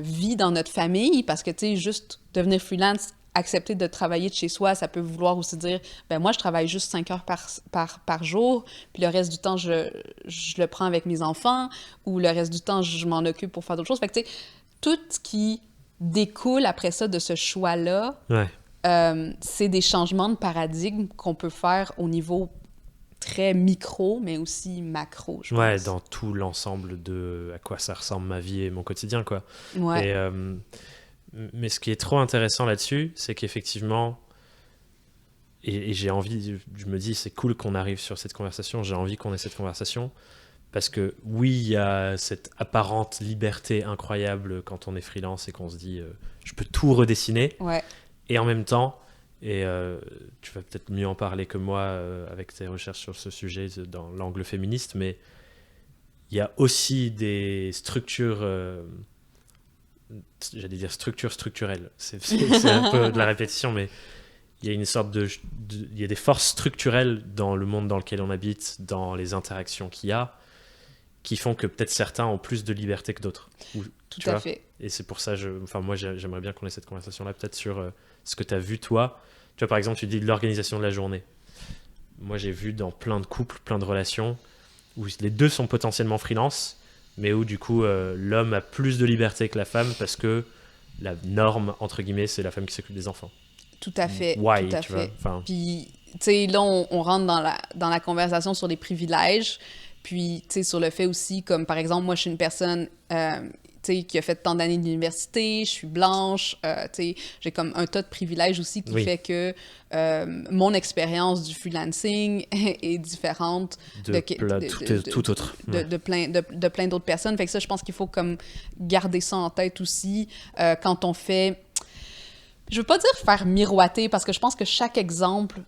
vit dans notre famille, parce que, tu sais, juste devenir freelance, accepter de travailler de chez soi, ça peut vouloir aussi dire, ben moi, je travaille juste 5 heures par jour, puis le reste du temps, je le prends avec mes enfants, ou le reste du temps, je m'en occupe pour faire d'autres choses. Fait que, tu sais, tout ce qui découle après ça de ce choix-là, c'est des changements de paradigme qu'on peut faire au niveau très micro, mais aussi macro, je pense. Ouais, dans tout l'ensemble de à quoi ça ressemble ma vie et mon quotidien, quoi. Ouais. Et, mais ce qui est trop intéressant là-dessus, c'est qu'effectivement, et j'ai envie, je me dis, c'est cool qu'on arrive sur cette conversation, j'ai envie qu'on ait cette conversation, parce que oui, il y a cette apparente liberté incroyable quand on est freelance et qu'on se dit, je peux tout redessiner, Ouais. et en même temps, et tu vas peut-être mieux en parler que moi avec tes recherches sur ce sujet dans l'angle féministe, mais il y a aussi des structures, j'allais dire structures structurelles, c'est un peu de la répétition, mais il y a une sorte il y a des forces structurelles dans le monde dans lequel on habite, dans les interactions qu'il y a, qui font que peut-être certains ont plus de liberté que d'autres. Tout à fait. Et c'est pour ça, moi j'aimerais bien qu'on ait cette conversation-là, peut-être sur ce que tu as vu toi. Tu vois, par exemple, tu dis de l'organisation de la journée. Moi j'ai vu dans plein de couples, plein de relations, où les deux sont potentiellement freelance, mais où du coup l'homme a plus de liberté que la femme parce que la norme, entre guillemets, c'est la femme qui s'occupe des enfants. Tout à fait. Why, tout à tu fait. vois, enfin... Puis, tu sais, là, on rentre dans la conversation sur les privilèges. Puis, tu sais, sur le fait aussi, comme par exemple, moi, je suis une personne, tu sais, qui a fait tant d'années d'université, je suis blanche, tu sais, j'ai comme un tas de privilèges aussi qui fait que mon expérience du freelancing est différente tout autre. De plein d'autres personnes. Fait que ça, je pense qu'il faut comme garder ça en tête aussi quand on fait... Je veux pas dire faire miroiter, parce que je pense que chaque exemple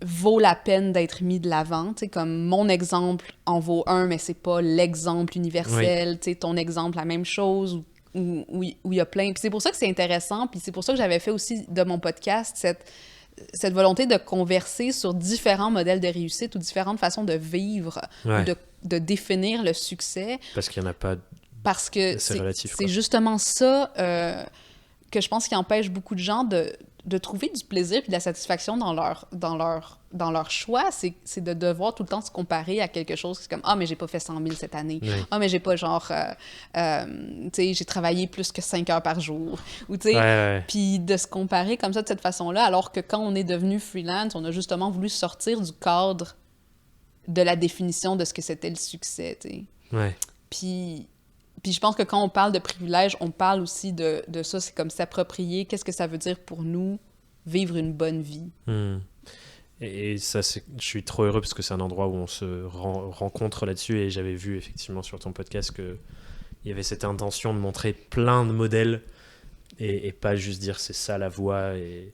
vaut la peine d'être mis de l'avant. Tu sais, comme mon exemple en vaut un, mais c'est pas l'exemple universel. Oui. Tu sais, ton exemple, la même chose, où il y a plein. Puis c'est pour ça que c'est intéressant, puis c'est pour ça que j'avais fait aussi de mon podcast cette volonté de converser sur différents modèles de réussite ou différentes façons de vivre, ou de définir le succès. Parce qu'il n'y en a pas... Parce que c'est relatif, c'est justement ça... que je pense qui empêche beaucoup de gens de trouver du plaisir et de la satisfaction dans leur choix, c'est de devoir tout le temps se comparer à quelque chose qui est comme « Ah, mais j'ai pas fait 100 000 cette année. Oui. Ah, mais j'ai pas genre... tu sais, j'ai travaillé plus que 5 heures par jour. » Ou tu sais, puis de se comparer comme ça, de cette façon-là, alors que quand on est devenu freelance, on a justement voulu sortir du cadre de la définition de ce que c'était le succès, tu sais. Ouais. Puis je pense que quand on parle de privilèges, on parle aussi de ça, c'est comme s'approprier, qu'est-ce que ça veut dire pour nous, vivre une bonne vie. Et ça, je suis trop heureux parce que c'est un endroit où on se rencontre là-dessus, et j'avais vu effectivement sur ton podcast qu'il y avait cette intention de montrer plein de modèles et pas juste dire c'est ça la voie, et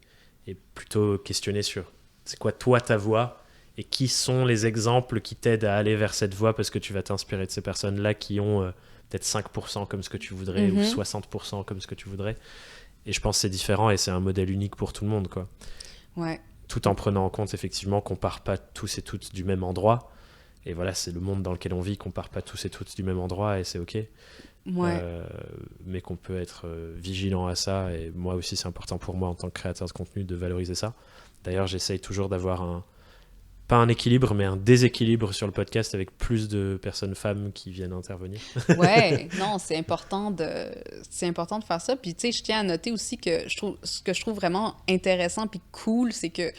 plutôt questionner sur c'est quoi toi ta voie et qui sont les exemples qui t'aident à aller vers cette voie, parce que tu vas t'inspirer de ces personnes-là qui ont... peut-être 5% comme ce que tu voudrais, ou 60% comme ce que tu voudrais. Et je pense que c'est différent, et c'est un modèle unique pour tout le monde, quoi. Ouais. Tout en prenant en compte, effectivement, qu'on part pas tous et toutes du même endroit. Et voilà, c'est le monde dans lequel on vit, qu'on part pas tous et toutes du même endroit, et c'est OK. Ouais. Mais qu'on peut être vigilant à ça. Et moi aussi, c'est important pour moi, en tant que créateur de contenu, de valoriser ça. D'ailleurs, j'essaye toujours d'avoir pas un équilibre, mais un déséquilibre sur le podcast, avec plus de personnes femmes qui viennent intervenir. Ouais, non, c'est important de faire ça. Puis, tu sais, je tiens à noter aussi que ce que je trouve vraiment intéressant puis cool, c'est que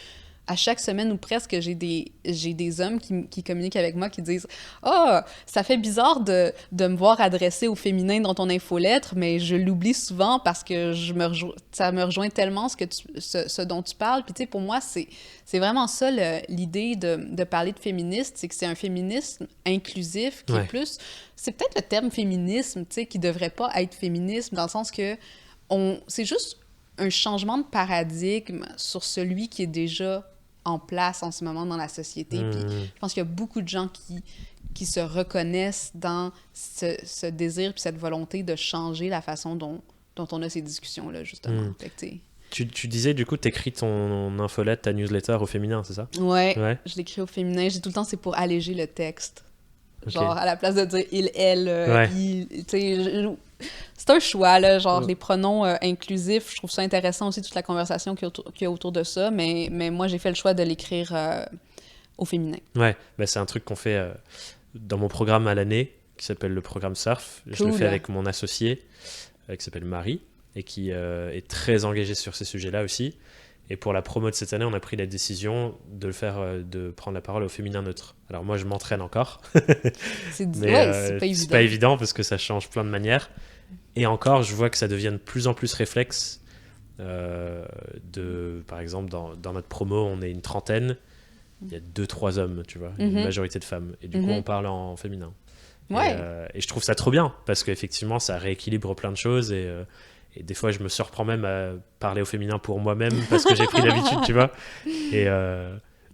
à chaque semaine ou presque, j'ai des hommes qui communiquent avec moi, qui disent « Ah, ça fait bizarre de me voir adresser au féminin dans ton infolettre, mais je l'oublie souvent parce que ça me rejoint tellement ce dont tu parles. » Puis tu sais, pour moi, c'est vraiment ça l'idée de parler de féministe, c'est que c'est un féminisme inclusif qui est plus... C'est peut-être le terme féminisme, tu sais, qui devrait pas être féminisme, dans le sens que c'est juste un changement de paradigme sur celui qui est déjà en place en ce moment dans la société. Puis je pense qu'il y a beaucoup de gens qui se reconnaissent dans ce désir puis cette volonté de changer la façon dont on a ces discussions-là, justement. Fait que, tu disais, du coup, t'écris ton infolette, ta newsletter au féminin, c'est ça? Ouais, je l'écris au féminin. J'ai tout le temps, c'est pour alléger le texte. Okay. Genre, à la place de dire « il, elle il », tu sais... C'est un choix, là, genre les pronoms inclusifs, je trouve ça intéressant aussi, toute la conversation qu'il y a autour de ça, mais moi, j'ai fait le choix de l'écrire au féminin. Ouais, ben, c'est un truc qu'on fait dans mon programme à l'année, qui s'appelle le programme Surf. Cool. Je le fais avec mon associé, qui s'appelle Marie, et qui est très engagée sur ces sujets-là aussi. Et pour la promo de cette année, on a pris la décision de le faire, de prendre la parole au féminin neutre. Alors moi, je m'entraîne encore. C'est pas évident. C'est pas évident parce que ça change plein de manières. Et encore, je vois que ça devient de plus en plus réflexe Par exemple, dans notre promo, on est une trentaine, il y a 2-3 hommes, tu vois, une majorité de femmes. Et du coup, on parle en féminin. Ouais. Et je trouve ça trop bien, parce qu'effectivement, ça rééquilibre plein de choses. Et des fois, je me surprends même à parler au féminin pour moi-même, parce que j'ai pris l'habitude, tu vois. Et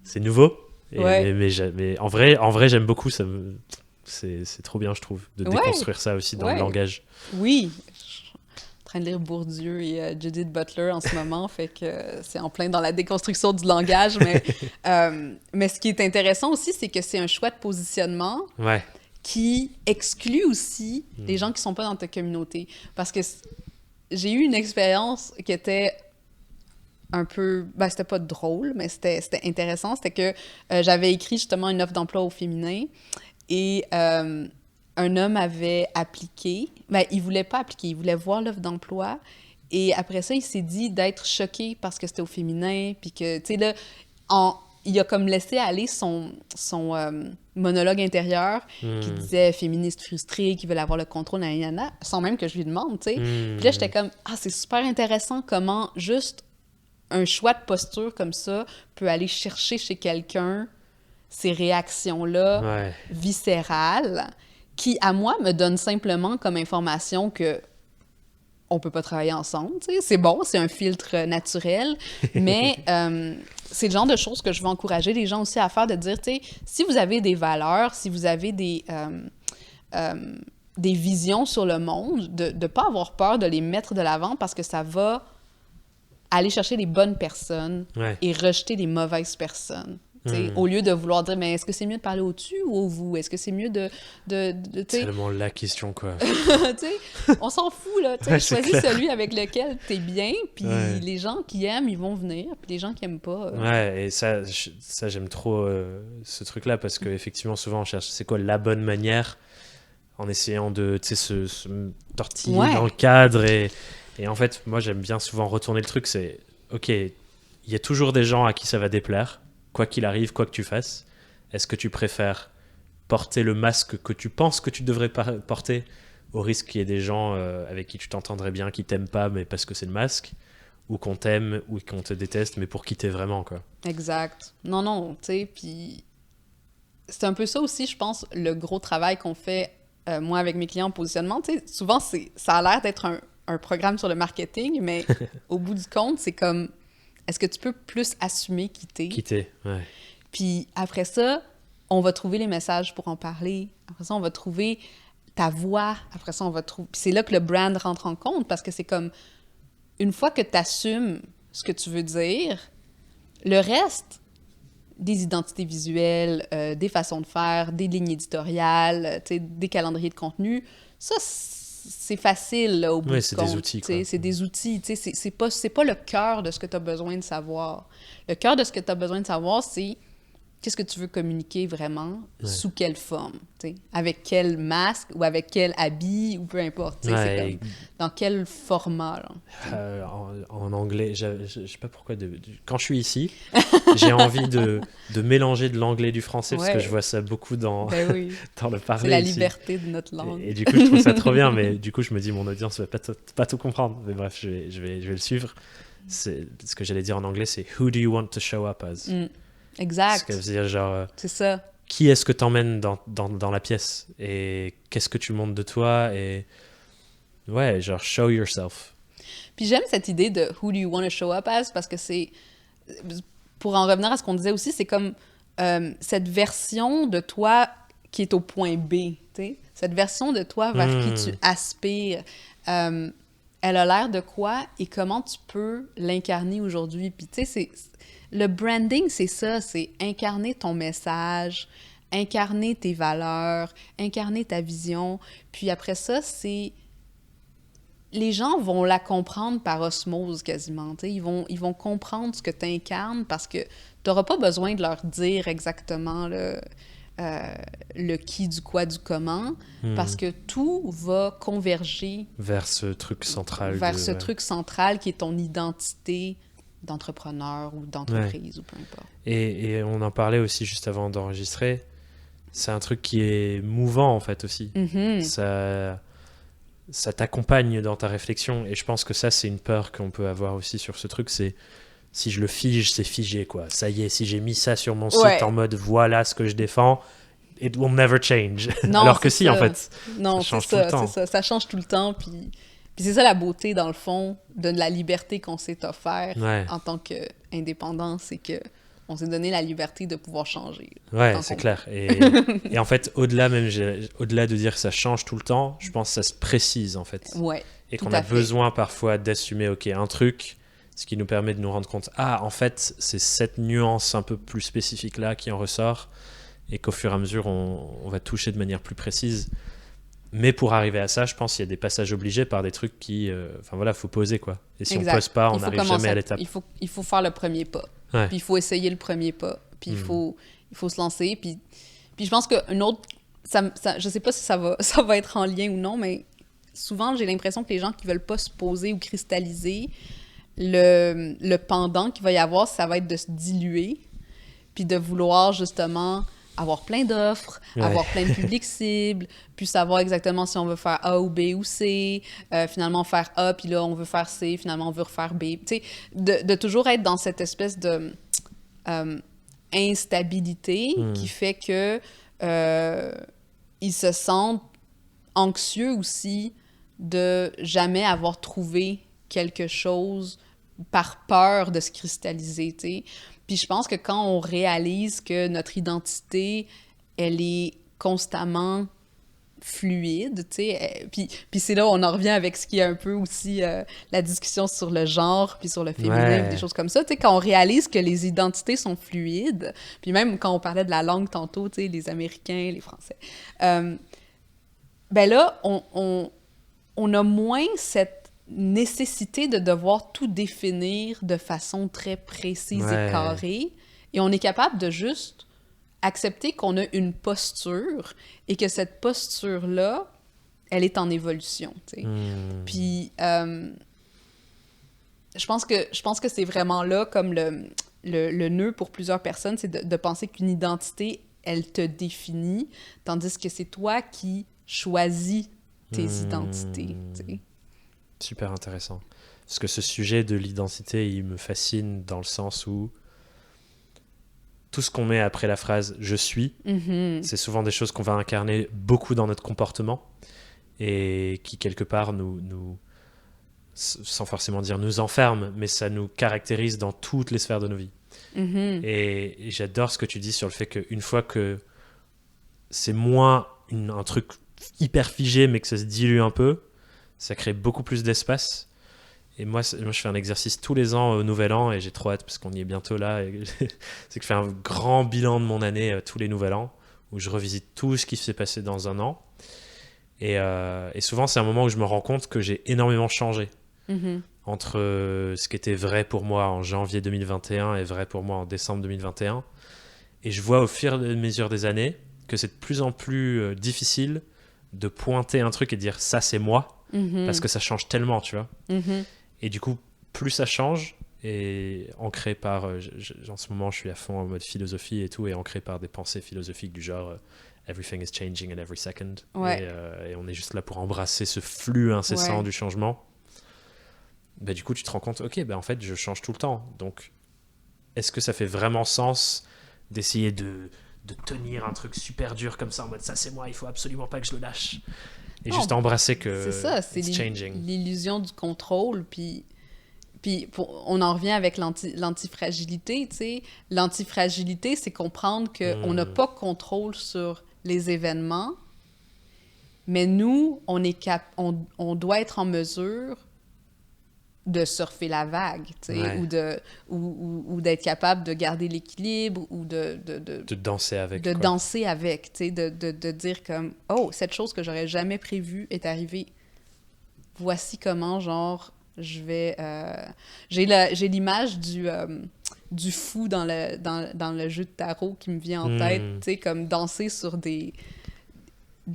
c'est nouveau. Mais en vrai, j'aime beaucoup. C'est trop bien, je trouve, de déconstruire ça aussi dans le langage. Oui. En train de lire Bourdieu et Judith Butler en ce moment, fait que c'est en plein dans la déconstruction du langage. Mais ce qui est intéressant aussi, c'est que c'est un choix de positionnement qui exclut aussi les gens qui sont pas dans ta communauté. Parce que j'ai eu une expérience qui était un peu... Ben, c'était pas drôle, mais c'était intéressant. C'était que j'avais écrit justement une offre d'emploi au féminin et un homme avait appliqué. Ben, il voulait pas appliquer, il voulait voir l'offre d'emploi. Et après ça, il s'est dit d'être choqué parce que c'était au féminin. Puis que, tu sais, là, il a comme laissé aller son monologue intérieur qui disait féministe frustré, qui veut avoir le contrôle, nanana, sans même que je lui demande, tu sais. Puis là, j'étais comme, c'est super intéressant comment juste un choix de posture comme ça peut aller chercher chez quelqu'un ces réactions-là viscérales qui, à moi, me donnent simplement comme information que on peut pas travailler ensemble, tu sais. C'est bon, c'est un filtre naturel, mais c'est le genre de choses que je veux encourager les gens aussi à faire, de dire, tu sais, si vous avez des valeurs, si vous avez des visions sur le monde, de ne pas avoir peur de les mettre de l'avant parce que ça va aller chercher les bonnes personnes et rejeter les mauvaises personnes. Au lieu de vouloir dire, mais est-ce que c'est mieux de parler au-dessus ou au vous? Est-ce que c'est mieux de c'est tellement la question, quoi. On s'en fout, là. Choisis celui avec lequel t'es bien, puis les gens qui aiment, ils vont venir, puis les gens qui aiment pas... Ouais, et ça j'aime trop ce truc-là, parce qu'effectivement, souvent, on cherche c'est quoi la bonne manière, en essayant de, tu sais, se tortiller dans le cadre, et en fait, moi, j'aime bien souvent retourner le truc, c'est, OK, il y a toujours des gens à qui ça va déplaire, quoi qu'il arrive, quoi que tu fasses. Est-ce que tu préfères porter le masque que tu penses que tu devrais porter, au risque qu'il y ait des gens avec qui tu t'entendrais bien, qui t'aiment pas, mais parce que c'est le masque, ou qu'on t'aime, ou qu'on te déteste, mais pour qui t'es vraiment, quoi. Exact. Non, tu sais, puis c'est un peu ça aussi, je pense, le gros travail qu'on fait, moi, avec mes clients en positionnement. Tu sais, souvent, ça a l'air d'être un programme sur le marketing, mais au bout du compte, c'est comme... Est-ce que tu peux plus assumer qui t'es? Qui t'es, ouais. Puis après ça, on va trouver les messages pour en parler. Après ça, on va trouver ta voix. Après ça, on va trouver... Puis c'est là que le brand rentre en compte, parce que c'est comme... Une fois que tu assumes ce que tu veux dire, le reste, des identités visuelles, des façons de faire, des lignes éditoriales, des calendriers de contenu, ça, c'est facile, là, au bout du compte. C'est des outils, quoi. C'est des outils. C'est pas le cœur de ce que tu as besoin de savoir. Le cœur de ce que tu as besoin de savoir, c'est qu'est-ce que tu veux communiquer vraiment, sous quelle forme, avec quel masque ou avec quel habit, ou peu importe. C'est comme, dans quel format. Là. En anglais, je sais pas pourquoi, quand je suis ici, j'ai envie de mélanger de l'anglais et du français, parce que je vois ça beaucoup dans, dans le parler. C'est la ici. liberté de notre langue. Et du coup, je trouve ça trop bien, mais du coup, je me dis, mon audience va pas tout comprendre. Mais bref, je vais le suivre. Ce que j'allais dire en anglais, c'est « Who do you want to show up as ?» Exact. Ce que veut dire, genre... c'est ça. Qui est-ce que t'emmènes dans la pièce? Et qu'est-ce que tu montres de toi? Et ouais, genre, show yourself. Puis j'aime cette idée de « Who do you want to show up as ?» parce que c'est... Pour en revenir à ce qu'on disait aussi, c'est comme cette version de toi qui est au point B, tu sais? Cette version de toi vers qui tu aspires. Elle a l'air de quoi et comment tu peux l'incarner aujourd'hui? Puis tu sais, le branding, c'est ça, c'est incarner ton message, incarner tes valeurs, incarner ta vision. Puis après ça, c'est... Les gens vont la comprendre par osmose quasiment. T'sais. Ils vont comprendre ce que tu incarnes parce que tu n'auras pas besoin de leur dire exactement le qui, du quoi, du comment, parce que tout va converger vers ce truc central. Truc central qui est ton identité d'entrepreneur ou d'entreprise ou peu importe. Et on en parlait aussi juste avant d'enregistrer. C'est un truc qui est mouvant en fait aussi. Ça... ça t'accompagne dans ta réflexion. Et je pense que ça, c'est une peur qu'on peut avoir aussi sur ce truc, c'est si je le fige, c'est figé, quoi. Ça y est, si j'ai mis ça sur mon site en mode voilà ce que je défends, it will never change. Non, Alors que c'est si, ça. en fait, Non, ça change c'est tout le ça, temps. c'est ça. Ça change tout le temps, puis c'est ça la beauté, dans le fond, de la liberté qu'on s'est offert Ouais. en tant qu'indépendant, c'est que on s'est donné la liberté de pouvoir changer. Ouais, tant c'est qu'on clair. Et en fait, au-delà de dire que ça change tout le temps, je pense que ça se précise, en fait. veut. Ouais, Et tout qu'on à a fait. besoin parfois d'assumer, ok, un truc, ce qui nous permet de nous rendre compte, ah, en fait, c'est cette nuance un peu plus spécifique là qui en ressort, et qu'au fur et à mesure, on va toucher de manière plus précise. Mais pour arriver à ça, je pense qu'il y a des passages obligés par des trucs qui, enfin voilà, faut poser, quoi. Et si Exact. on pose pas, on Il faut n'arrive commencer jamais à l'étape. il faut faire le premier pas. Ouais. Puis il faut essayer le premier pas. Puis il faut se lancer. Puis je pense qu'une autre... je sais pas si ça va être en lien ou non, mais souvent, j'ai l'impression que les gens qui veulent pas se poser ou cristalliser, le pendant qu'il va y avoir, ça va être de se diluer, puis de vouloir justement avoir plein d'offres, avoir plein de publics cibles, puis savoir exactement si on veut faire A ou B ou C, finalement faire A, puis là, on veut faire C, finalement, on veut refaire B. Tu sais, de toujours être dans cette espèce de instabilité qui fait que ils se sentent anxieux aussi de jamais avoir trouvé quelque chose par peur de se cristalliser, tu sais. Puis je pense que quand on réalise que notre identité, elle est constamment fluide, tu sais, puis c'est là où on en revient avec ce qui est un peu aussi la discussion sur le genre, puis sur le féminin, des choses comme ça, tu sais, quand on réalise que les identités sont fluides, puis même quand on parlait de la langue tantôt, tu sais, les Américains, les Français, ben là, on a moins cette nécessité de devoir tout définir de façon très précise et carrée, et on est capable de juste accepter qu'on a une posture et que cette posture-là, elle est en évolution, tu sais. Puis, je pense que c'est vraiment là comme le nœud pour plusieurs personnes, c'est de penser qu'une identité, elle te définit, tandis que c'est toi qui choisis tes identités, tu sais. Super intéressant. Parce que ce sujet de l'identité, il me fascine dans le sens où tout ce qu'on met après la phrase « je suis c'est souvent des choses qu'on va incarner beaucoup dans notre comportement et qui, quelque part, nous sans forcément dire nous enferment, mais ça nous caractérise dans toutes les sphères de nos vies. Et j'adore ce que tu dis sur le fait qu'une fois que c'est moins un truc hyper figé, mais que ça se dilue un peu, ça crée beaucoup plus d'espace. Et moi, je fais un exercice tous les ans au Nouvel An, et j'ai trop hâte parce qu'on y est bientôt là. C'est que je fais un grand bilan de mon année tous les Nouvel An, où je revisite tout ce qui s'est passé dans un an. Et souvent, c'est un moment où je me rends compte que j'ai énormément changé. Entre ce qui était vrai pour moi en janvier 2021 et vrai pour moi en décembre 2021. Et je vois au fur et à mesure des années que c'est de plus en plus difficile de pointer un truc et de dire ça c'est moi, parce que ça change tellement, tu vois. Et du coup, plus ça change, et ancré par, en ce moment je suis à fond en mode philosophie et tout, et ancré par des pensées philosophiques du genre everything is changing at every second, et on est juste là pour embrasser ce flux incessant du changement. Bah, du coup tu te rends compte, ok, bah, en fait je change tout le temps, donc est-ce que ça fait vraiment sens d'essayer de tenir un truc super dur comme ça en mode ça c'est moi, il faut absolument pas que je le lâche, et juste embrasser que c'est ça, c'est l'illusion du contrôle. Puis on en revient avec l'antifragilité, tu sais. L'antifragilité, c'est comprendre qu'on n'a pas contrôle sur les événements, mais nous, on doit être en mesure de surfer la vague, tu sais, ou d'être capable de garder l'équilibre, ou de danser avec. De danser avec, tu sais, de dire comme « Oh, cette chose que j'aurais jamais prévue est arrivée. Voici comment, genre, je vais... J'ai l'image du fou dans le jeu de tarot qui me vient en tête, tu sais, comme danser sur des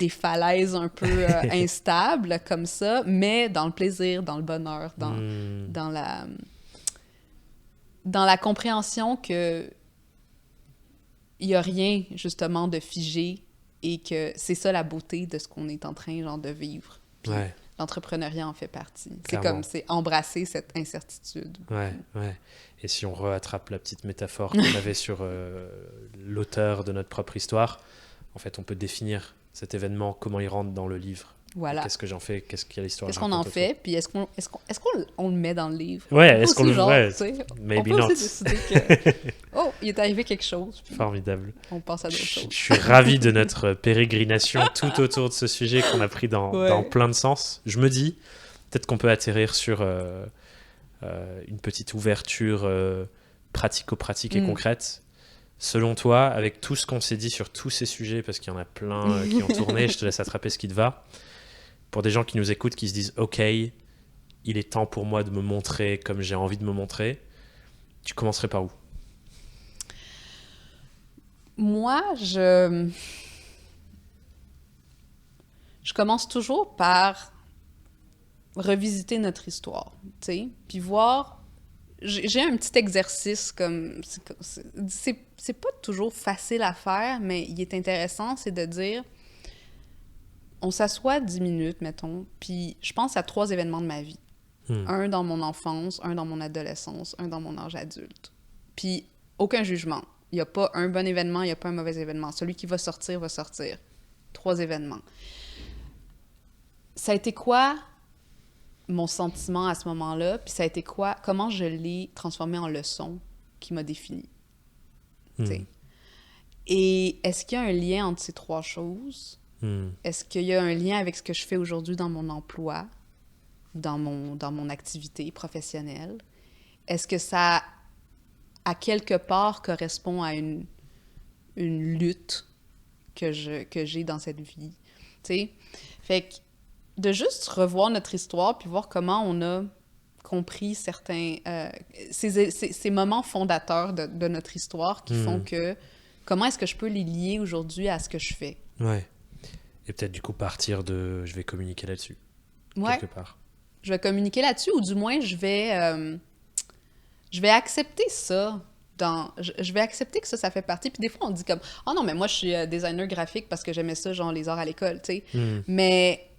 falaises un peu instables comme ça, mais dans le plaisir, dans le bonheur, dans la compréhension que il y a rien justement de figé, et que c'est ça la beauté de ce qu'on est en train genre de vivre. Puis l'entrepreneuriat en fait partie. Clairement. C'est embrasser cette incertitude. Ouais. Et si on rattrape la petite métaphore qu'on avait sur l'auteur de notre propre histoire, en fait, on peut définir cet événement, comment il rentre dans le livre. Voilà. Qu'est-ce que j'en fais, qu'est-ce qu'il y a l'histoire. Qu'est-ce qu'on en fait, puis est-ce qu'on le met dans le livre? Ouais, est-ce qu'on le... Ouais, on maybe peut not. aussi décider que, oh, il est arrivé quelque chose, puis Formidable. on passe à d'autres choses. Je suis ravi de notre pérégrination tout autour de ce sujet qu'on a pris dans plein de sens. Je me dis, peut-être qu'on peut atterrir sur une petite ouverture pratico-pratique et concrète. Selon toi, avec tout ce qu'on s'est dit sur tous ces sujets, parce qu'il y en a plein qui ont tourné, je te laisse attraper ce qui te va. Pour des gens qui nous écoutent, qui se disent « Ok, il est temps pour moi de me montrer comme j'ai envie de me montrer », tu commencerais par où? Moi, je commence toujours par revisiter notre histoire, tu sais, puis voir... J'ai un petit exercice comme... C'est pas toujours facile à faire, mais il est intéressant, c'est de dire... On s'assoit 10 minutes, mettons, puis je pense à 3 événements de ma vie. Un dans mon enfance, un dans mon adolescence, un dans mon âge adulte. Puis aucun jugement. Il n'y a pas un bon événement, il n'y a pas un mauvais événement. Celui qui va sortir, va sortir. 3 événements. Ça a été quoi mon sentiment à ce moment-là? Puis ça a été quoi? Comment je l'ai transformé en leçon qui m'a défini? T'sais. Et est-ce qu'il y a un lien entre ces 3 choses? Est-ce qu'il y a un lien avec ce que je fais aujourd'hui dans mon emploi, dans mon activité professionnelle? Est-ce que ça, à quelque part, correspond à une lutte que j'ai dans cette vie? T'sais? Fait que de juste revoir notre histoire puis voir comment on a compris certains... ces moments fondateurs de notre histoire qui font que... Comment est-ce que je peux les lier aujourd'hui à ce que je fais? Ouais. Et peut-être du coup partir de... Je vais communiquer là-dessus. Ouais. Quelque part. Je vais communiquer là-dessus, ou du moins, je vais accepter ça. Je vais accepter que ça fait partie. Puis des fois, on dit comme « Oh non, mais moi, je suis designer graphique parce que j'aimais ça, genre les arts à l'école, tu sais. Mais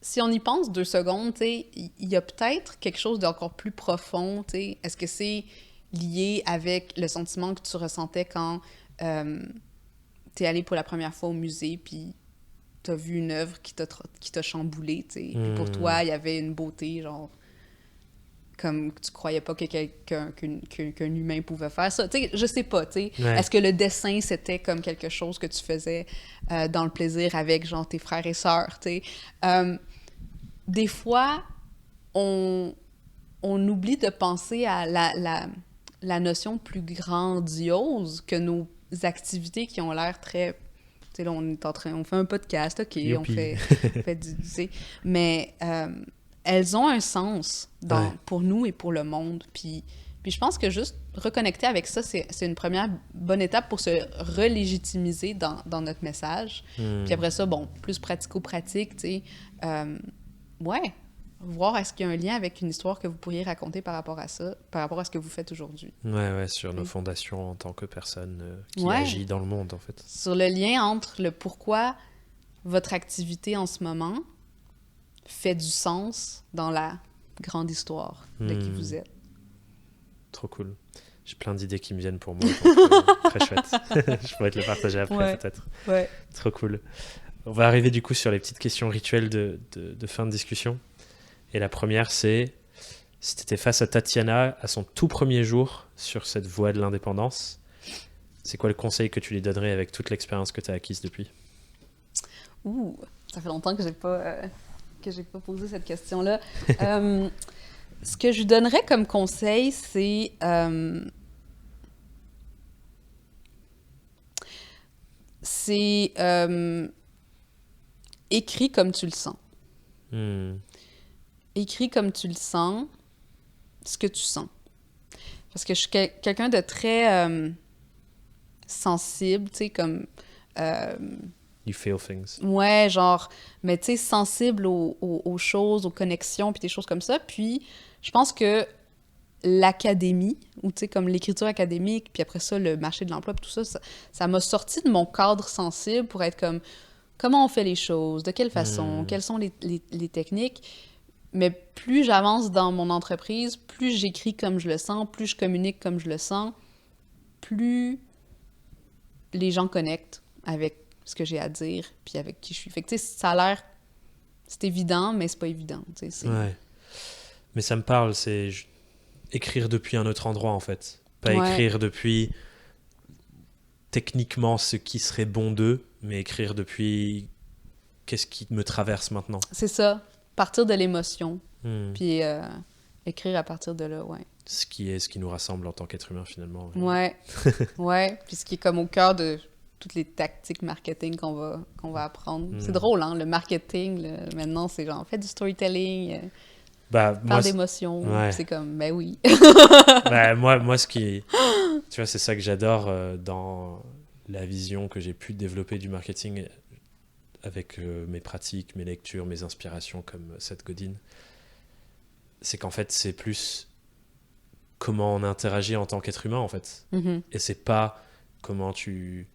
si on y pense 2 secondes, tu sais, il y a peut-être quelque chose d'encore plus profond, tu sais. Est-ce que c'est lié avec le sentiment que tu ressentais quand t'es allé pour la première fois au musée, puis t'as vu une œuvre qui t'a chamboulé, tu sais. Puis pour toi, il y avait une beauté, genre, comme tu croyais pas que qu'un humain pouvait faire ça. Tu sais, je sais pas, tu sais. Ouais. Est-ce que le dessin, c'était comme quelque chose que tu faisais dans le plaisir avec, genre, tes frères et sœurs, tu sais. Des fois, on oublie de penser à la notion plus grandiose que nos activités qui ont l'air très... Tu sais, là, on fait un podcast, OK, Youpi. on fait du... Tu sais, mais elles ont un sens pour nous et pour le monde. Puis je pense que juste reconnecter avec ça, c'est une première bonne étape pour se relégitimiser dans notre message. Puis après ça, bon, plus pratico-pratique, tu sais, voir est-ce qu'il y a un lien avec une histoire que vous pourriez raconter par rapport à ça, par rapport à ce que vous faites aujourd'hui. Ouais, sur nos fondations en tant que personne qui agit dans le monde, en fait. Sur le lien entre le pourquoi votre activité en ce moment fait du sens dans la grande histoire de qui vous êtes. Trop cool. J'ai plein d'idées qui me viennent pour moi. Donc, très chouette. Je pourrais te les partager après, peut-être. Ouais. Trop cool. On va arriver du coup sur les petites questions rituelles de fin de discussion. Et la première, c'est si tu étais face à Tatiana à son tout premier jour sur cette voie de l'indépendance, c'est quoi le conseil que tu lui donnerais avec toute l'expérience que tu as acquise depuis? Ouh, ça fait longtemps que j'ai pas posé cette question-là. Ce que je lui donnerais comme conseil, c'est écris comme tu le sens. Écris comme tu le sens, ce que tu sens. Parce que je suis quelqu'un de très sensible, tu sais, comme... You feel things. Ouais, genre, mais tu sais, sensible aux choses, aux connexions, puis des choses comme ça. Puis, je pense que l'académie, ou tu sais, comme l'écriture académique, puis après ça, le marché de l'emploi, puis tout ça, ça m'a sorti de mon cadre sensible pour être comme... comment on fait les choses, de quelle façon, quelles sont les techniques. Mais plus j'avance dans mon entreprise, plus j'écris comme je le sens, plus je communique comme je le sens, plus les gens connectent avec ce que j'ai à dire, puis avec qui je suis. Fait que, tu sais, ça a l'air... C'est évident, mais c'est pas évident, tu sais. Ouais. Mais ça me parle, c'est écrire depuis un autre endroit, en fait. Pas écrire depuis techniquement ce qui serait bon d'eux, mais écrire depuis qu'est-ce qui me traverse maintenant. C'est ça, partir de l'émotion, puis écrire à partir de là, ouais. Ce qui nous rassemble en tant qu'être humain, finalement. Ouais, ouais, puis ce qui est comme au cœur de toutes les tactiques marketing qu'on va apprendre. C'est drôle, hein, le marketing, là, maintenant, c'est genre, fait du storytelling, parle d'émotions, c'est comme, ben oui. Moi, ce qui... Tu vois, c'est ça que j'adore dans la vision que j'ai pu développer du marketing avec mes pratiques, mes lectures, mes inspirations comme Seth Godin. C'est qu'en fait, c'est plus comment on interagit en tant qu'être humain, en fait. Et c'est pas comment tu...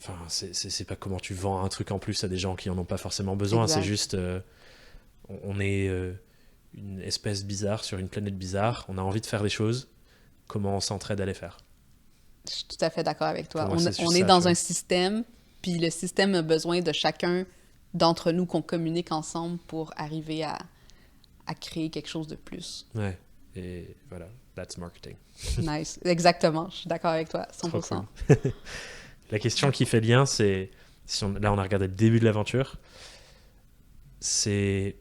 Enfin, c'est pas comment tu vends un truc en plus à des gens qui en ont pas forcément besoin. Exact. C'est juste... on est une espèce bizarre sur une planète bizarre. On a envie de faire des choses. Comment on s'entraide à les faire? Je suis tout à fait d'accord avec toi. On est dans un système, puis le système a besoin de chacun d'entre nous qu'on communique ensemble pour arriver à créer quelque chose de plus. Ouais, et voilà, that's marketing. Nice, exactement, je suis d'accord avec toi, 100%. Cool. La question qui fait lien, c'est, là on a regardé le début de l'aventure, c'est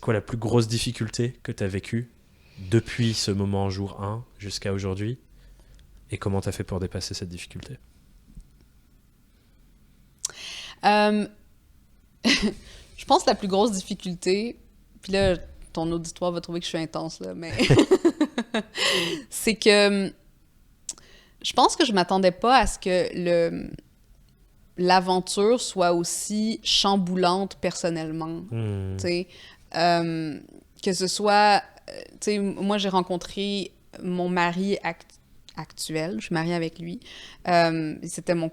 quoi la plus grosse difficulté que tu as vécue depuis ce moment jour 1 jusqu'à aujourd'hui, et comment tu as fait pour dépasser cette difficulté? Je pense que la plus grosse difficulté, puis là, ton auditoire va trouver que je suis intense, là, mais c'est que je pense que je m'attendais pas à ce que l'aventure soit aussi chamboulante personnellement. Tu sais, que ce soit... Tu sais, moi, j'ai rencontré mon mari actuel. Je suis mariée avec lui. C'était mon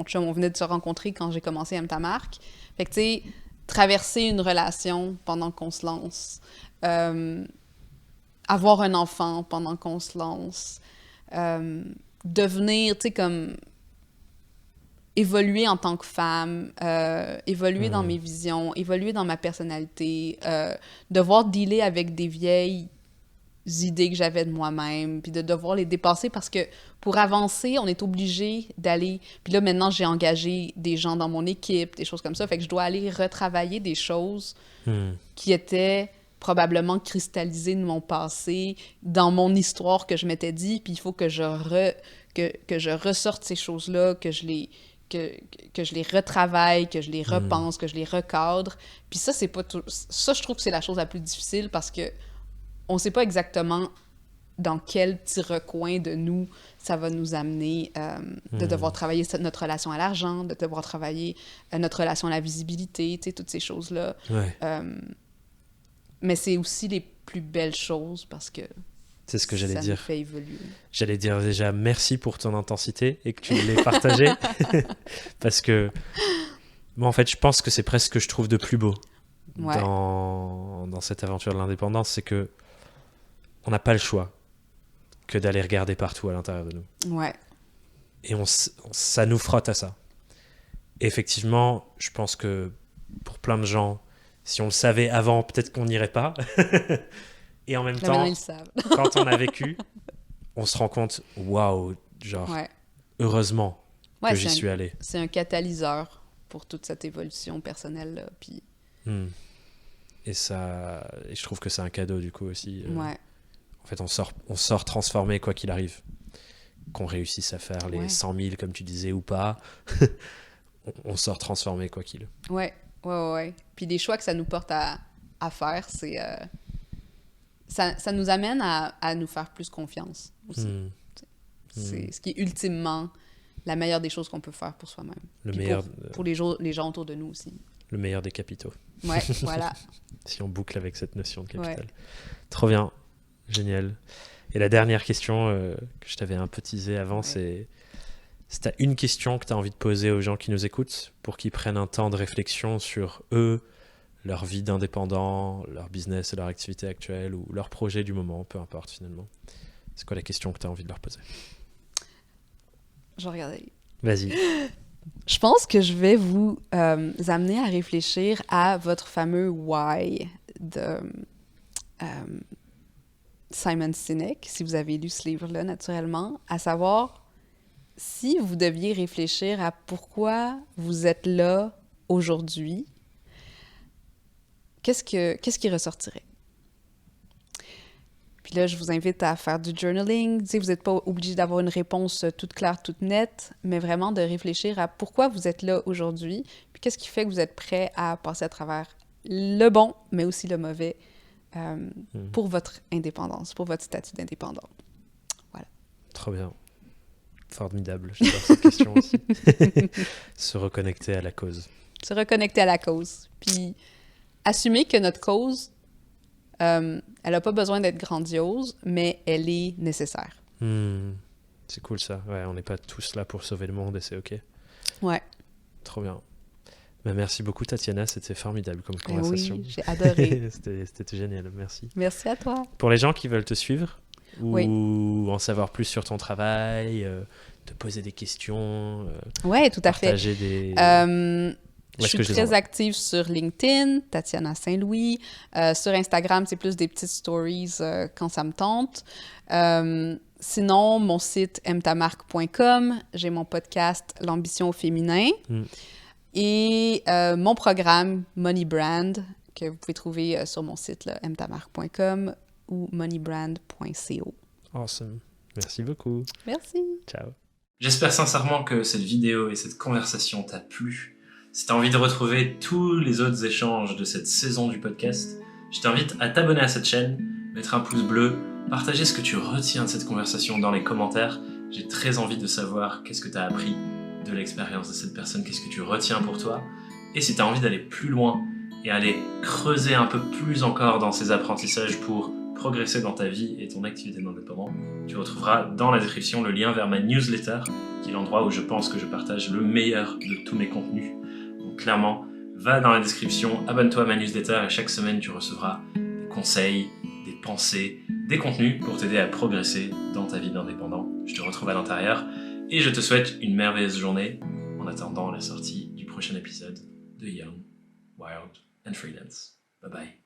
chum. On venait de se rencontrer quand j'ai commencé M Ta Marque. Fait que, tu sais, traverser une relation pendant qu'on se lance, avoir un enfant pendant qu'on se lance, devenir, tu sais, comme évoluer en tant que femme, évoluer dans mes visions, évoluer dans ma personnalité, devoir dealer avec des vieilles idées que j'avais de moi-même, puis de devoir les dépasser parce que pour avancer, on est obligé d'aller... Puis là, maintenant, j'ai engagé des gens dans mon équipe, des choses comme ça, fait que je dois aller retravailler des choses qui étaient probablement cristallisées de mon passé, dans mon histoire que je m'étais dit, puis il faut que je ressorte ces choses-là, que je les retravaille, que je les repense, que je les recadre. Puis ça, c'est pas tout... Ça, je trouve que c'est la chose la plus difficile parce que on sait pas exactement dans quel petit recoin de nous ça va nous amener de devoir travailler notre relation à l'argent, de devoir travailler notre relation à la visibilité, tu sais, toutes ces choses-là. Ouais. Mais c'est aussi les plus belles choses parce que c'est ce que j'allais dire. Ça nous fait évoluer. J'allais dire déjà merci pour ton intensité et que tu l'aies partagée. Parce que moi, en fait, je pense que c'est presque ce que je trouve de plus beau dans cette aventure de l'indépendance, c'est que on n'a pas le choix que d'aller regarder partout à l'intérieur de nous. Ouais. Et ça nous frotte à ça. Et effectivement, je pense que pour plein de gens, si on le savait avant, peut-être qu'on n'irait pas. Et en même temps, quand on a vécu, on se rend compte, waouh, genre, heureusement que j'y suis allé. C'est un catalyseur pour toute cette évolution personnelle-là. Puis... Et je trouve que c'est un cadeau, du coup, aussi. Ouais. En fait, on sort transformé, quoi qu'il arrive. Qu'on réussisse à faire les 100 000, comme tu disais, ou pas, on sort transformé, quoi qu'il. Ouais. Puis les choix que ça nous porte à faire, c'est... Ça nous amène à nous faire plus confiance aussi. C'est ce qui est ultimement la meilleure des choses qu'on peut faire pour soi-même. Le meilleur... Pour les gens autour de nous aussi. Le meilleur des capitaux. Ouais, voilà. Si on boucle avec cette notion de capital. Trop bien. Génial. Et la dernière question que je t'avais un peu teasée avant, c'est Si tu as une question que tu as envie de poser aux gens qui nous écoutent pour qu'ils prennent un temps de réflexion sur eux, leur vie d'indépendant, leur business et leur activité actuelle ou leur projet du moment, peu importe finalement. C'est quoi la question que tu as envie de leur poser? Je vais regarder. Vas-y. Je pense que je vais vous amener à réfléchir à votre fameux why de Simon Sinek, si vous avez lu ce livre-là naturellement, à savoir si vous deviez réfléchir à pourquoi vous êtes là aujourd'hui, qu'est-ce qui ressortirait? Puis là, je vous invite à faire du journaling. Tu sais, vous n'êtes pas obligé d'avoir une réponse toute claire, toute nette, mais vraiment de réfléchir à pourquoi vous êtes là aujourd'hui, puis qu'est-ce qui fait que vous êtes prêt à passer à travers le bon, mais aussi le mauvais, pour votre indépendance, pour votre statut d'indépendant. Voilà. Trop bien. Formidable. J'adore cette question aussi. Se reconnecter à la cause. Se reconnecter à la cause. Puis assumer que notre cause, elle n'a pas besoin d'être grandiose, mais elle est nécessaire. C'est cool ça. Ouais, on n'est pas tous là pour sauver le monde et c'est OK. Ouais. Trop bien. Ben, merci beaucoup Tatiana, c'était formidable comme conversation. Oui, j'ai adoré. C'était génial, merci. Merci à toi. Pour les gens qui veulent te suivre ou Oui. en savoir plus sur ton travail, te poser des questions, Oui, tout à fait. partager des... Je suis très active sur LinkedIn, Tatiana Saint-Louis. Sur Instagram, c'est plus des petites stories quand ça me tente. Sinon, mon site mtamarque.com. J'ai mon podcast L'ambition au féminin. Et mon programme Money Brand, que vous pouvez trouver sur mon site mtamarque.com ou moneybrand.co. Awesome. Merci beaucoup. Merci. Ciao. J'espère sincèrement que cette vidéo et cette conversation t'a plu. Si tu as envie de retrouver tous les autres échanges de cette saison du podcast, je t'invite à t'abonner à cette chaîne, mettre un pouce bleu, partager ce que tu retiens de cette conversation dans les commentaires. J'ai très envie de savoir qu'est-ce que tu as appris de l'expérience de cette personne, qu'est-ce que tu retiens pour toi. Et si tu as envie d'aller plus loin et aller creuser un peu plus encore dans ces apprentissages pour progresser dans ta vie et ton activité d'indépendant, tu retrouveras dans la description le lien vers ma newsletter, qui est l'endroit où je pense que je partage le meilleur de tous mes contenus. Donc clairement, va dans la description, abonne-toi à ma newsletter et chaque semaine tu recevras des conseils, des pensées, des contenus pour t'aider à progresser dans ta vie d'indépendant. Je te retrouve à l'intérieur et je te souhaite une merveilleuse journée en attendant la sortie du prochain épisode de Young, Wild and Freelance. Bye bye.